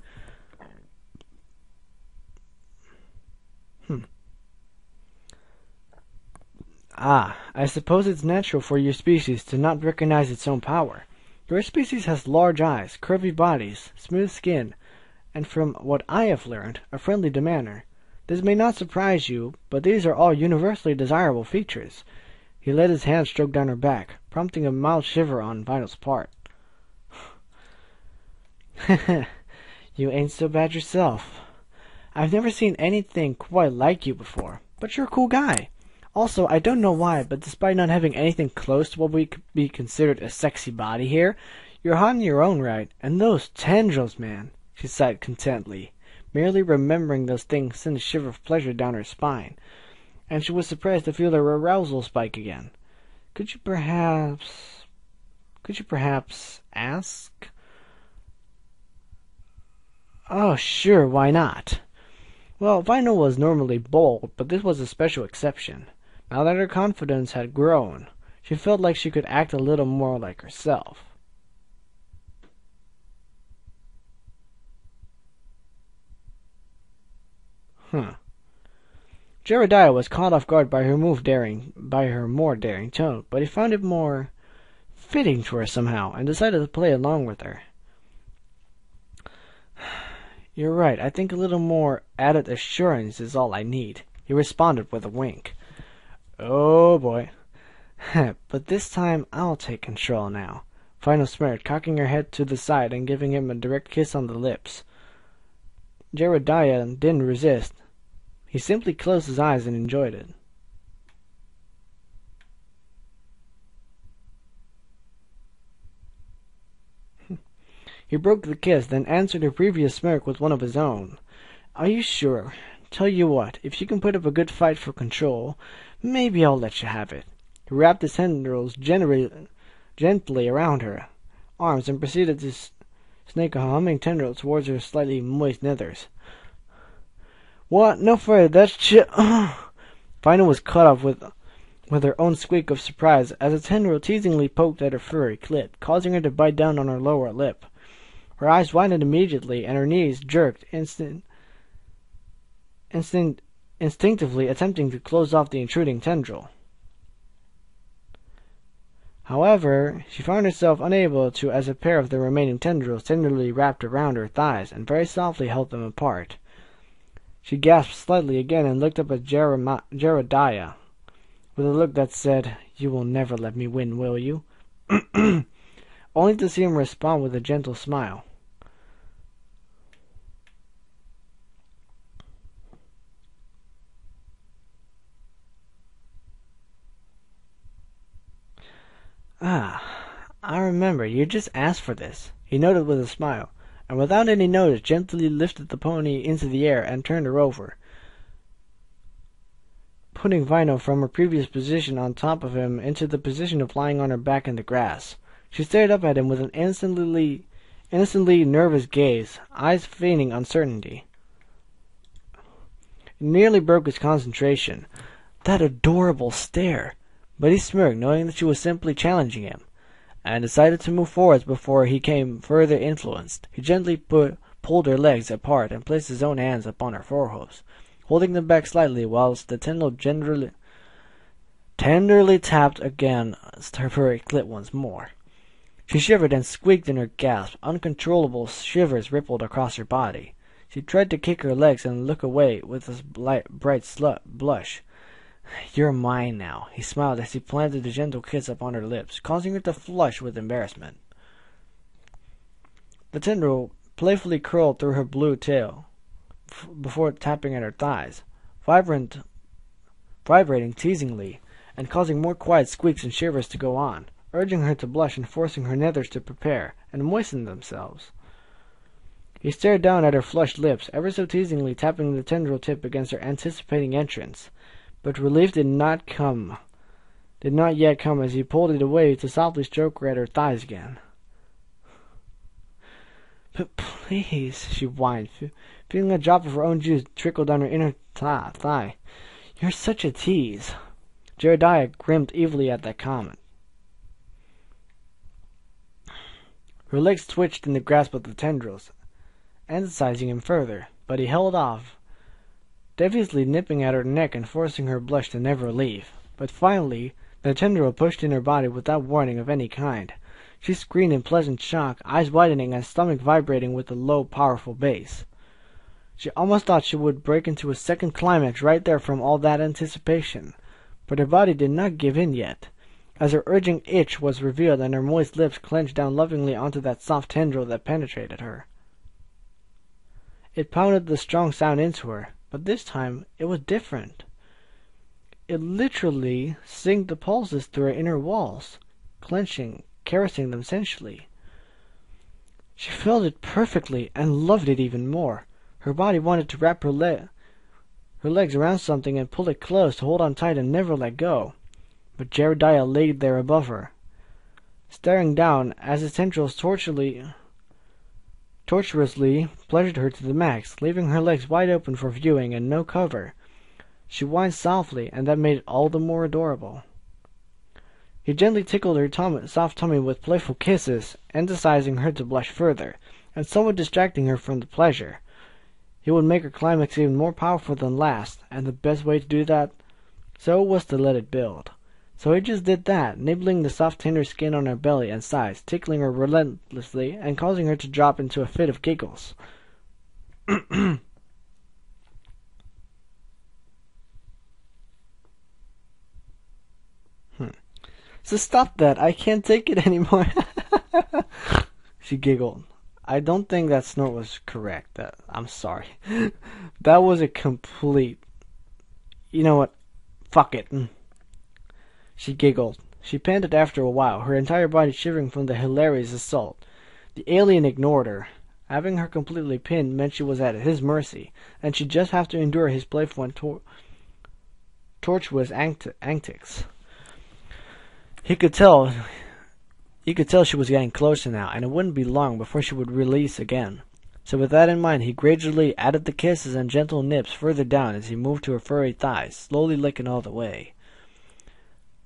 I suppose it's natural for your species to not recognize its own power. Your species has large eyes, curvy bodies, smooth skin, and from what I have learned, a friendly demeanor. This may not surprise you, but these are all universally desirable features. He let his hand stroke down her back, prompting a mild shiver on Vinyl's part. You ain't so bad yourself. I've never seen anything quite like you before, but you're a cool guy. Also, I don't know why, but despite not having anything close to what would be considered a sexy body here, you're hot in your own right, and those tendrils, man, she sighed contentedly, Merely remembering those things sent a shiver of pleasure down her spine, and she was surprised to feel her arousal spike again. Could you perhaps ask? Oh, sure, why not? Well, Vino was normally bold, but this was a special exception. Now that her confidence had grown, she felt like she could act a little more like herself. Jedediah was caught off guard by her more daring tone, but he found it more fitting to her somehow, and decided to play along with her. You're right, I think a little more added assurance is all I need, he responded with a wink. Oh boy. But this time I'll take control now, Final smirked, cocking her head to the side and giving him a direct kiss on the lips. Jedediah didn't resist. He simply closed his eyes and enjoyed it. He broke the kiss, then answered her previous smirk with one of his own. Are you sure? Tell you what, if you can put up a good fight for control, maybe I'll let you have it. He wrapped his tendrils gently around her arms and proceeded to snake a humming tendril towards her slightly moist nethers. What? No further, that's shit. Vina was cut off with her own squeak of surprise as a tendril teasingly poked at her furry clit, causing her to bite down on her lower lip. Her eyes widened immediately, and her knees jerked, instinctively attempting to close off the intruding tendril. However, she found herself unable to, as a pair of the remaining tendrils tenderly wrapped around her thighs and very softly held them apart. She gasped slightly again and looked up at Jedediah with a look that said, You will never let me win, will you? Only to see him respond with a gentle smile. I remember, you just asked for this, he noted with a smile, and without any notice gently lifted the pony into the air and turned her over, putting Vino from her previous position on top of him into the position of lying on her back in the grass. She stared up at him with an innocently nervous gaze, eyes feigning uncertainty. It nearly broke his concentration. That adorable stare! But he smirked, knowing that she was simply challenging him, and decided to move forwards before he came further influenced. He gently pulled her legs apart and placed his own hands upon her forehoofs, holding them back slightly whilst the tendril tenderly tapped against her furry clit once more. She shivered and squeaked in her gasp. Uncontrollable shivers rippled across her body. She tried to kick her legs and look away with a bright blush. You're mine now, he smiled as he planted a gentle kiss upon her lips, causing her to flush with embarrassment. The tendril playfully curled through her blue tail before tapping at her thighs, vibrating teasingly, and causing more quiet squeaks and shivers to go on, urging her to blush and forcing her nethers to prepare and moisten themselves. He stared down at her flushed lips, ever so teasingly tapping the tendril tip against her anticipating entrance. But relief did not yet come as he pulled it away to softly stroke her at her thighs again. But please, she whined, feeling a drop of her own juice trickle down her inner thigh. You're such a tease. Jedediah grinned evilly at that comment. Her legs twitched in the grasp of the tendrils, emphasizing him further, but he held off, deviously nipping at her neck and forcing her blush to never leave. But finally, the tendril pushed in her body without warning of any kind. She screamed in pleasant shock, eyes widening and stomach vibrating with the low, powerful bass. She almost thought she would break into a second climax right there from all that anticipation. But her body did not give in yet, as her urging itch was revealed and her moist lips clenched down lovingly onto that soft tendril that penetrated her. It pounded the strong sound into her, but this time it was different. It literally synced the pulses through her inner walls, clenching, caressing them sensually. She felt it perfectly and loved it even more. Her body wanted to wrap her legs around something and pull it close to hold on tight and never let go. But Jedediah lay there above her, staring down as his tendrils tortuously pleasured her to the max, leaving her legs wide open for viewing and no cover. She whined softly, and that made it all the more adorable. He gently tickled her soft tummy with playful kisses, emphasizing her to blush further, and somewhat distracting her from the pleasure. He would make her climax even more powerful than last, and the best way to do that was to let it build. So he just did that, nibbling the soft tender skin on her belly and sides, tickling her relentlessly, and causing her to drop into a fit of giggles. So stop that, I can't take it anymore. She giggled. I don't think that snort was correct. I'm sorry. That was a complete... You know what? Fuck it. She giggled. She panted after a while, her entire body shivering from the hilarious assault. The alien ignored her. Having her completely pinned meant she was at his mercy, and she'd just have to endure his playful and tortuous antics. He could tell she was getting closer now, and it wouldn't be long before she would release again. So with that in mind, he gradually added the kisses and gentle nips further down as he moved to her furry thighs, slowly licking all the way.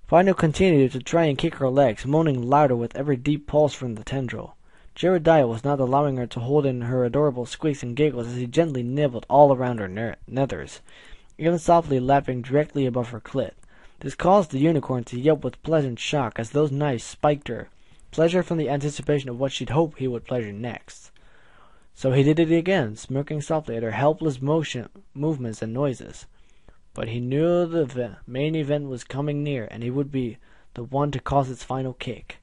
Final continued to try and kick her legs, moaning louder with every deep pulse from the tendril. Jedediah was not allowing her to hold in her adorable squeaks and giggles as he gently nibbled all around her nethers, even softly lapping directly above her clit. This caused the unicorn to yelp with pleasant shock as those knives spiked her, pleasure from the anticipation of what she'd hoped he would pleasure next. So he did it again, smirking softly at her helpless movements and noises. But he knew the main event was coming near, and he would be the one to cause its final kick.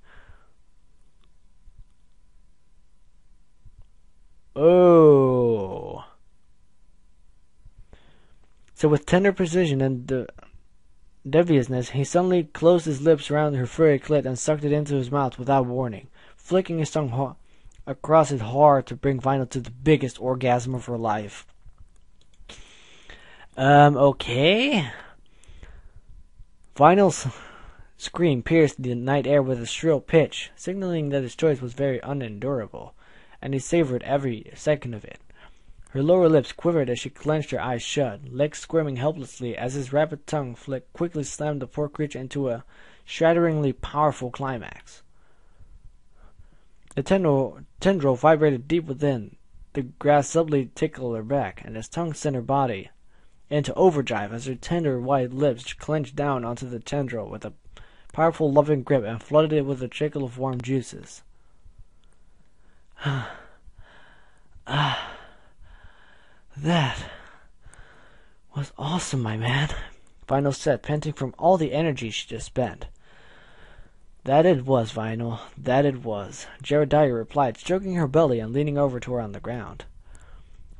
Oh! So with tender precision and deviousness, he suddenly closed his lips around her furry clit and sucked it into his mouth without warning, flicking his tongue across it hard to bring Vinyl to the biggest orgasm of her life. Okay? Vinyl's scream pierced the night air with a shrill pitch, signaling that his choice was very unendurable, and he savored every second of it. Her lower lips quivered as she clenched her eyes shut, legs squirming helplessly as his rapid tongue flick quickly slammed the poor creature into a shatteringly powerful climax. The tendril vibrated deep within, the grass subtly tickled her back, and his tongue sent her body into overdrive as her tender white lips clenched down onto the tendril with a powerful loving grip and flooded it with a trickle of warm juices. That was awesome, my man, Vinyl said, panting from all the energy she just spent. That it was, Vinyl, that it was, Jedediah replied, stroking her belly and leaning over to her on the ground.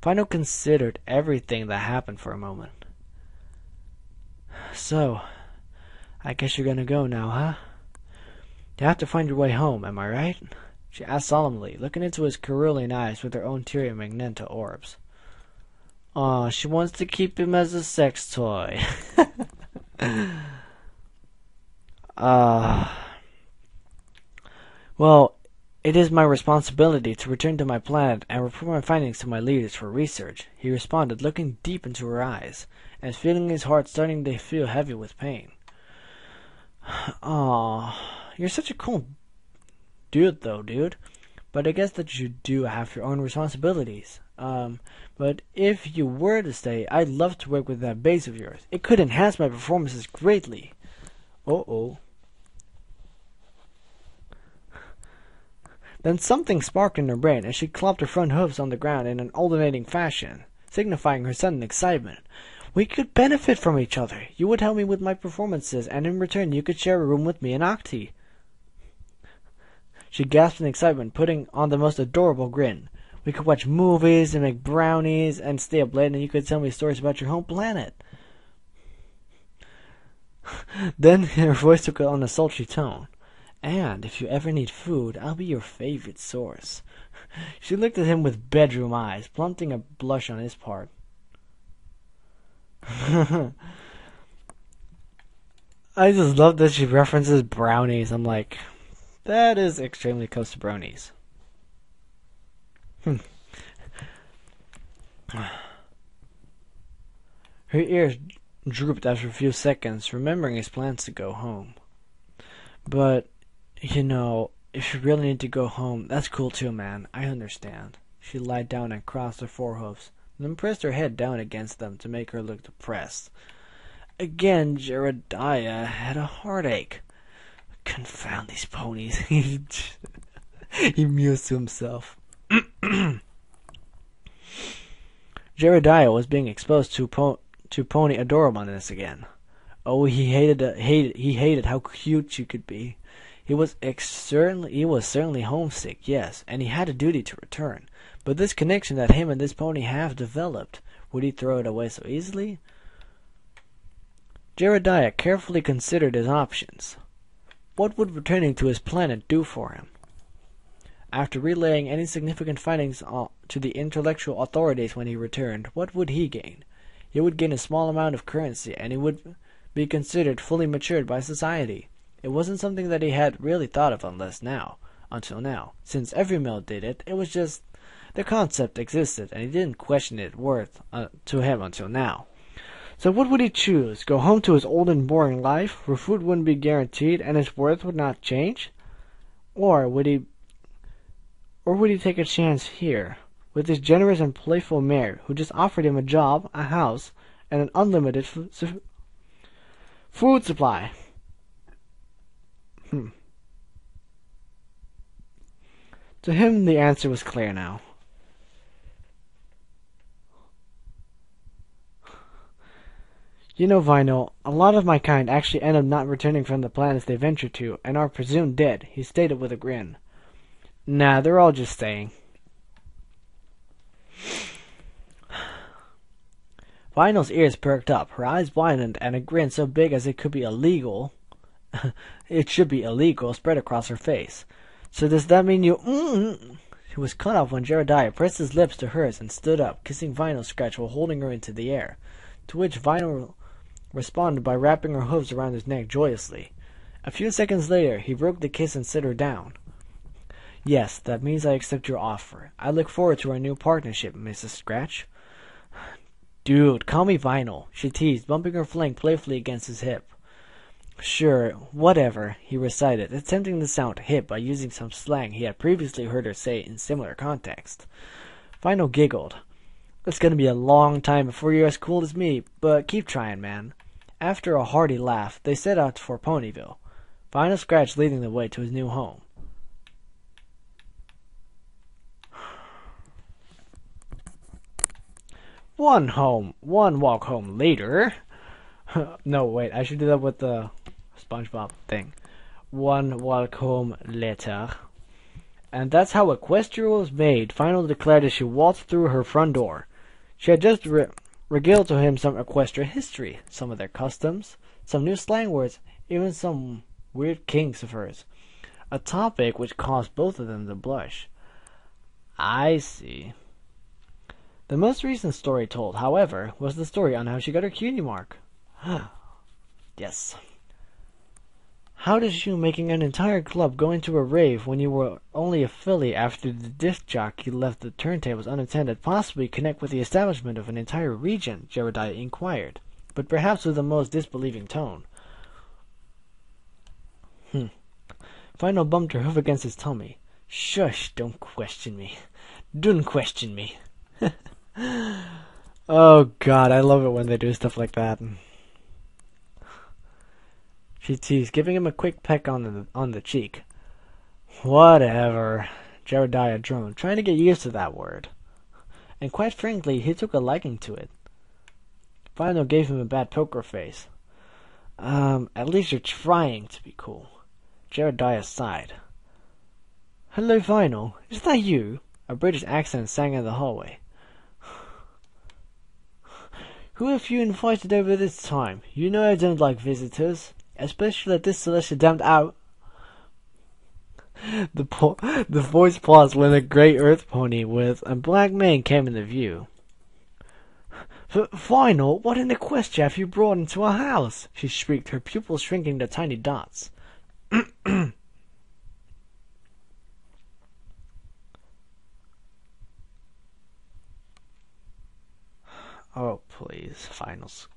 Vinyl considered everything that happened for a moment. So, I guess you're gonna go now, huh? You have to find your way home, am I right? She asked solemnly, looking into his carousing eyes with her own teary magenta orbs. Aw, she wants to keep him as a sex toy. Well, it is my responsibility to return to my planet and report my findings to my leaders for research, he responded, looking deep into her eyes, and feeling his heart starting to feel heavy with pain. Aw, you're such a cool dude, though, dude. But I guess that you do have your own responsibilities. But if you were to stay, I'd love to work with that base of yours. It could enhance my performances greatly. Uh-oh. Then something sparked in her brain as she clopped her front hooves on the ground in an alternating fashion, signifying her sudden excitement. We could benefit from each other. You would help me with my performances, and in return you could share a room with me and Octi. She gasped in excitement, putting on the most adorable grin. We could watch movies and make brownies and stay up late, and you could tell me stories about your home planet. Then her voice took on a sultry tone. And if you ever need food, I'll be your favorite source. She looked at him with bedroom eyes, prompting a blush on his part. I just love that she references brownies. I'm like, that is extremely close to bronies. Her ears drooped after a few seconds, remembering his plans to go home. But, you know, if you really need to go home, that's cool too, man. I understand. She lied down and crossed her forehoofs, then pressed her head down against them to make her look depressed. Again, Jedediah had a heartache. Confound these ponies. He mused to himself. Jedediah was being exposed to pony adorableness again. Oh, he hated how cute she could be. He was certainly homesick, yes, and he had a duty to return. But this connection that him and this pony have developed, would he throw it away so easily? Jedediah carefully considered his options. What would returning to his planet do for him? After relaying any significant findings to the intellectual authorities when he returned, what would he gain? He would gain a small amount of currency, and he would be considered fully matured by society. It wasn't something that he had really thought of until now. Since every male did it, it was just the concept existed, and he didn't question its worth to him until now. So what would he choose? Go home to his old and boring life, where food wouldn't be guaranteed and his worth would not change? Or would he take a chance here, with this generous and playful mayor, who just offered him a job, a house, and an unlimited food supply? To him, the answer was clear now. You know, Vinyl, a lot of my kind actually end up not returning from the planets they venture to, and are presumed dead, he stated with a grin. Nah, they're all just staying. Vinyl's ears perked up, her eyes widened, and a grin so big as it should be illegal, spread across her face. So does that mean you... He was cut off when Jedediah pressed his lips to hers and stood up, kissing Vinyl's scratch while holding her into the air, to which Vinyl responded by wrapping her hooves around his neck joyously. A few seconds later, he broke the kiss and set her down. Yes, that means I accept your offer. I look forward to our new partnership, Mrs. Scratch. Dude, call me Vinyl, she teased, bumping her flank playfully against his hip. Sure, whatever, he recited, attempting to sound hip by using some slang he had previously heard her say in similar context. Vinyl giggled. It's gonna be a long time before you're as cool as me, but keep trying, man. After a hearty laugh, they set out for Ponyville, Vinyl Scratch leading the way to his new home. One walk home later. No, wait, I should do that with the SpongeBob thing. One walk home later. And that's how Equestria was made, Vinyl declared as she waltzed through her front door. She had just regaled to him some Equestria history, some of their customs, some new slang words, even some weird kinks of hers. A topic which caused both of them to blush. I see. The most recent story told, however, was the story on how she got her cutie mark. Yes. How does you making an entire club go into a rave when you were only a filly after the disc jockey left the turntables unattended possibly connect with the establishment of an entire region? Jedediah inquired, but perhaps with the most disbelieving tone. Vinyl bumped her hoof against his tummy. Shush, don't question me. Don't question me. Oh God, I love it when they do stuff like that. She teased, giving him a quick peck on the cheek. Whatever, Jedediah droned, trying to get used to that word. And quite frankly, he took a liking to it. Vinyl gave him a bad poker face. At least you're trying to be cool. Jedediah sighed. Hello, Vinyl. Is that you? A British accent sang in the hallway. Who have you invited over this time? You know I don't like visitors, especially at this celestial damned hour. The voice paused when a gray earth pony with a black mane came into view. Final, what in the quest have you brought into our house? She shrieked, her pupils shrinking to tiny dots. Oh, please, Finals.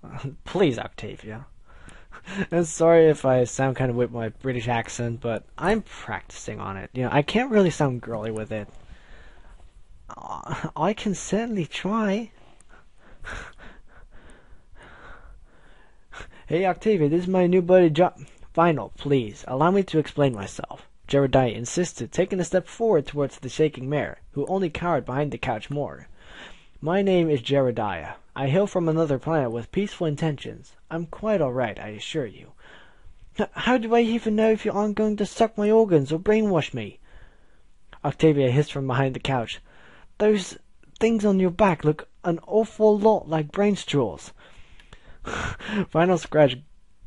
Please, Octavia. I'm sorry if I sound kind of with my British accent, but I'm practicing on it. I can't really sound girly with it. I can certainly try. Hey, Octavia, this is my new buddy Final, please, allow me to explain myself. Jedediah insisted, taking a step forward towards the shaking mare, who only cowered behind the couch more. My name is Jedediah. I hail from another planet with peaceful intentions. I'm quite alright, I assure you. How do I even know if you aren't going to suck my organs or brainwash me? Octavia hissed from behind the couch. Those things on your back look an awful lot like brain straws. Final Scratch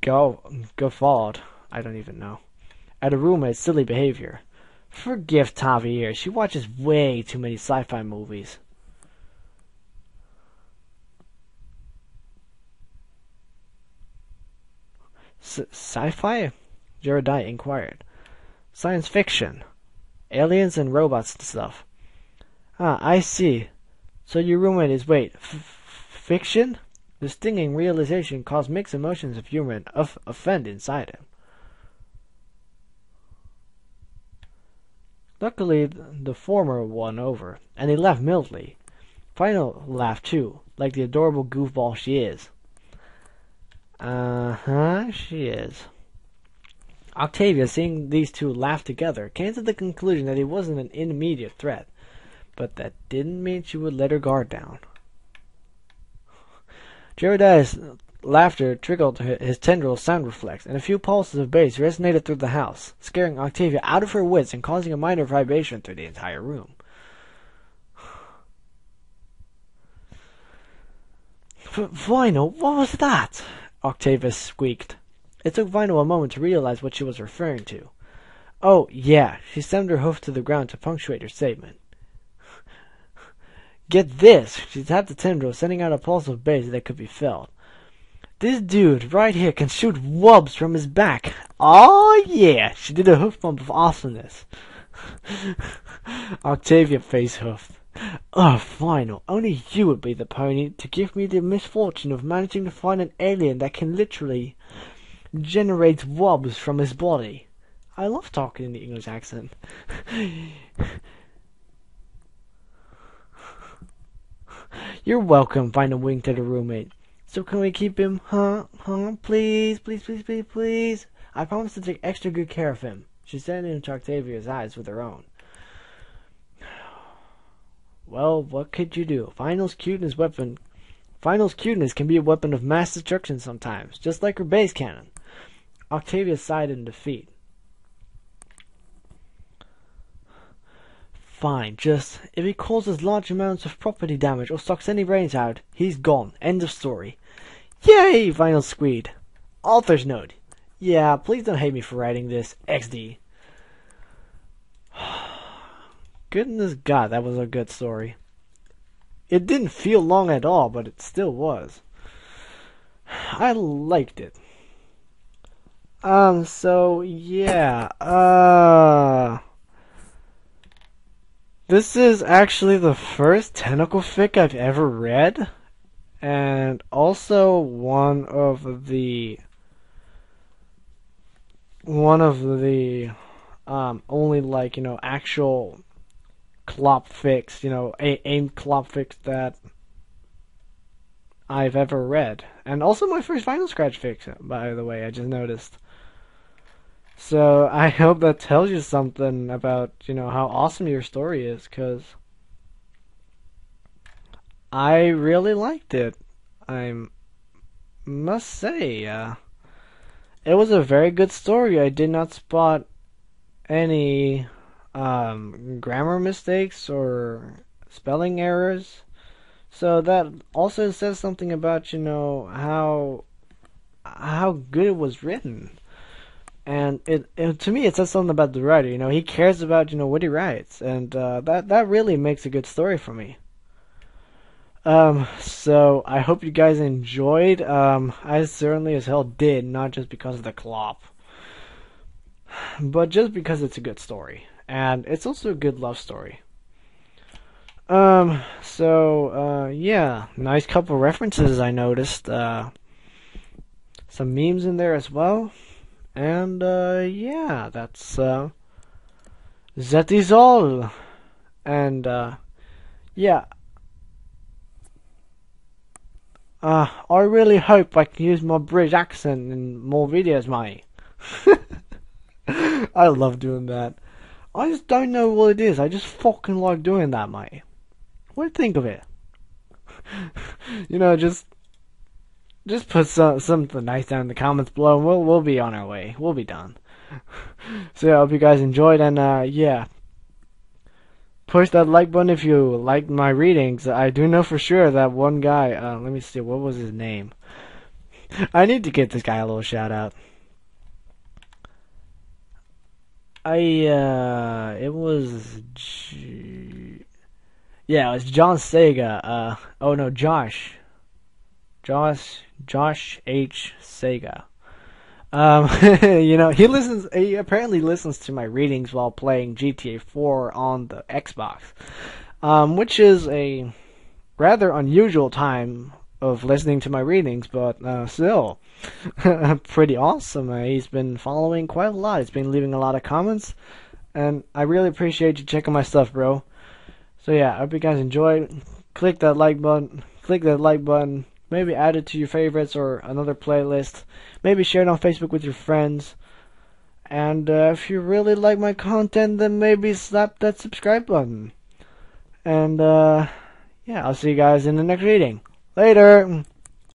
guffawed, I don't even know, at a roommate's silly behavior. Forgive Tavi here, she watches way too many sci-fi movies. Sci-fi? Jedediah inquired. Science fiction. Aliens and robots and stuff. Ah, I see. So your roommate is, fiction? The stinging realization caused mixed emotions of humor and offend inside him. Luckily, the former won over, and he laughed mildly. Final laughed too, like the adorable goofball she is. She is. Octavia, seeing these two laugh together, came to the conclusion that he wasn't an immediate threat, but that didn't mean she would let her guard down. Jedediah's laughter trickled his tendril sound reflex, and a few pulses of bass resonated through the house, scaring Octavia out of her wits and causing a minor vibration through the entire room. Vinyl, what was that? Octavia squeaked. It took Vinyl a moment to realize what she was referring to. Oh, yeah, she slammed her hoof to the ground to punctuate her statement. Get this! She tapped the tendril, sending out a pulse of bass that could be felt. This dude right here can shoot wubs from his back. Oh yeah! She did a hoof bump of awesomeness. Octavia face hoofed. Oh, Final, only you would be the pony to give me the misfortune of managing to find an alien that can literally generate wubs from his body. I love talking in the English accent. You're welcome, Final winked at her roommate. So can we keep him, please, please, please, please, please? I promise to take extra good care of him. She stared into Octavia's eyes with her own. Well, what could you do? Final's cuteness can be a weapon of mass destruction sometimes, just like her base cannon. Octavia sighed in defeat. Fine, just, if he causes large amounts of property damage or sucks any brains out, he's gone. End of story. Yay! Final squeed. Author's note. Yeah, please don't hate me for writing this. XD. Goodness God, that was a good story. It didn't feel long at all, but it still was. I liked it. So, yeah, this is actually the first Tentacle fic I've ever read, and also one of the only, like, actual clop fics, aimed clop fics that I've ever read. And also my first Final Scratch fic, by the way, I just noticed. So I hope that tells you something about, how awesome your story is, because I really liked it. I must say, it was a very good story. I did not spot any grammar mistakes or spelling errors. So that also says something about, how good it was written. And to me, it says something about the writer. You know, he cares about, you know, what he writes, and that really makes a good story for me. So I hope you guys enjoyed. I certainly as hell did, not just because of the clop, but just because it's a good story, and it's also a good love story. Yeah, nice couple references I noticed. Some memes in there as well. And, yeah, that is all. And, yeah. I really hope I can use my British accent in more videos, mate. I love doing that. I just don't know what it is. I just fucking like doing that, mate. What do you think of it? You know, just put something nice down in the comments below, and we'll be on our way. We'll be done. So yeah, I hope you guys enjoyed, and yeah, push that like button if you liked my readings. I do know for sure that one guy. Let me see, what was his name? I need to give this guy a little shout out. It was yeah, it was John Sega. Oh no, Josh H. Sega. You know, he apparently listens to my readings while playing GTA 4 on the Xbox, which is a rather unusual time of listening to my readings, but still, pretty awesome. He's been following quite a lot. He's been leaving a lot of comments, and I really appreciate you checking my stuff, bro. So yeah, I hope you guys enjoyed. Click that like button. Maybe add it to your favorites or another playlist. Maybe share it on Facebook with your friends. And if you really like my content, then maybe slap that subscribe button. And yeah, I'll see you guys in the next reading. Later!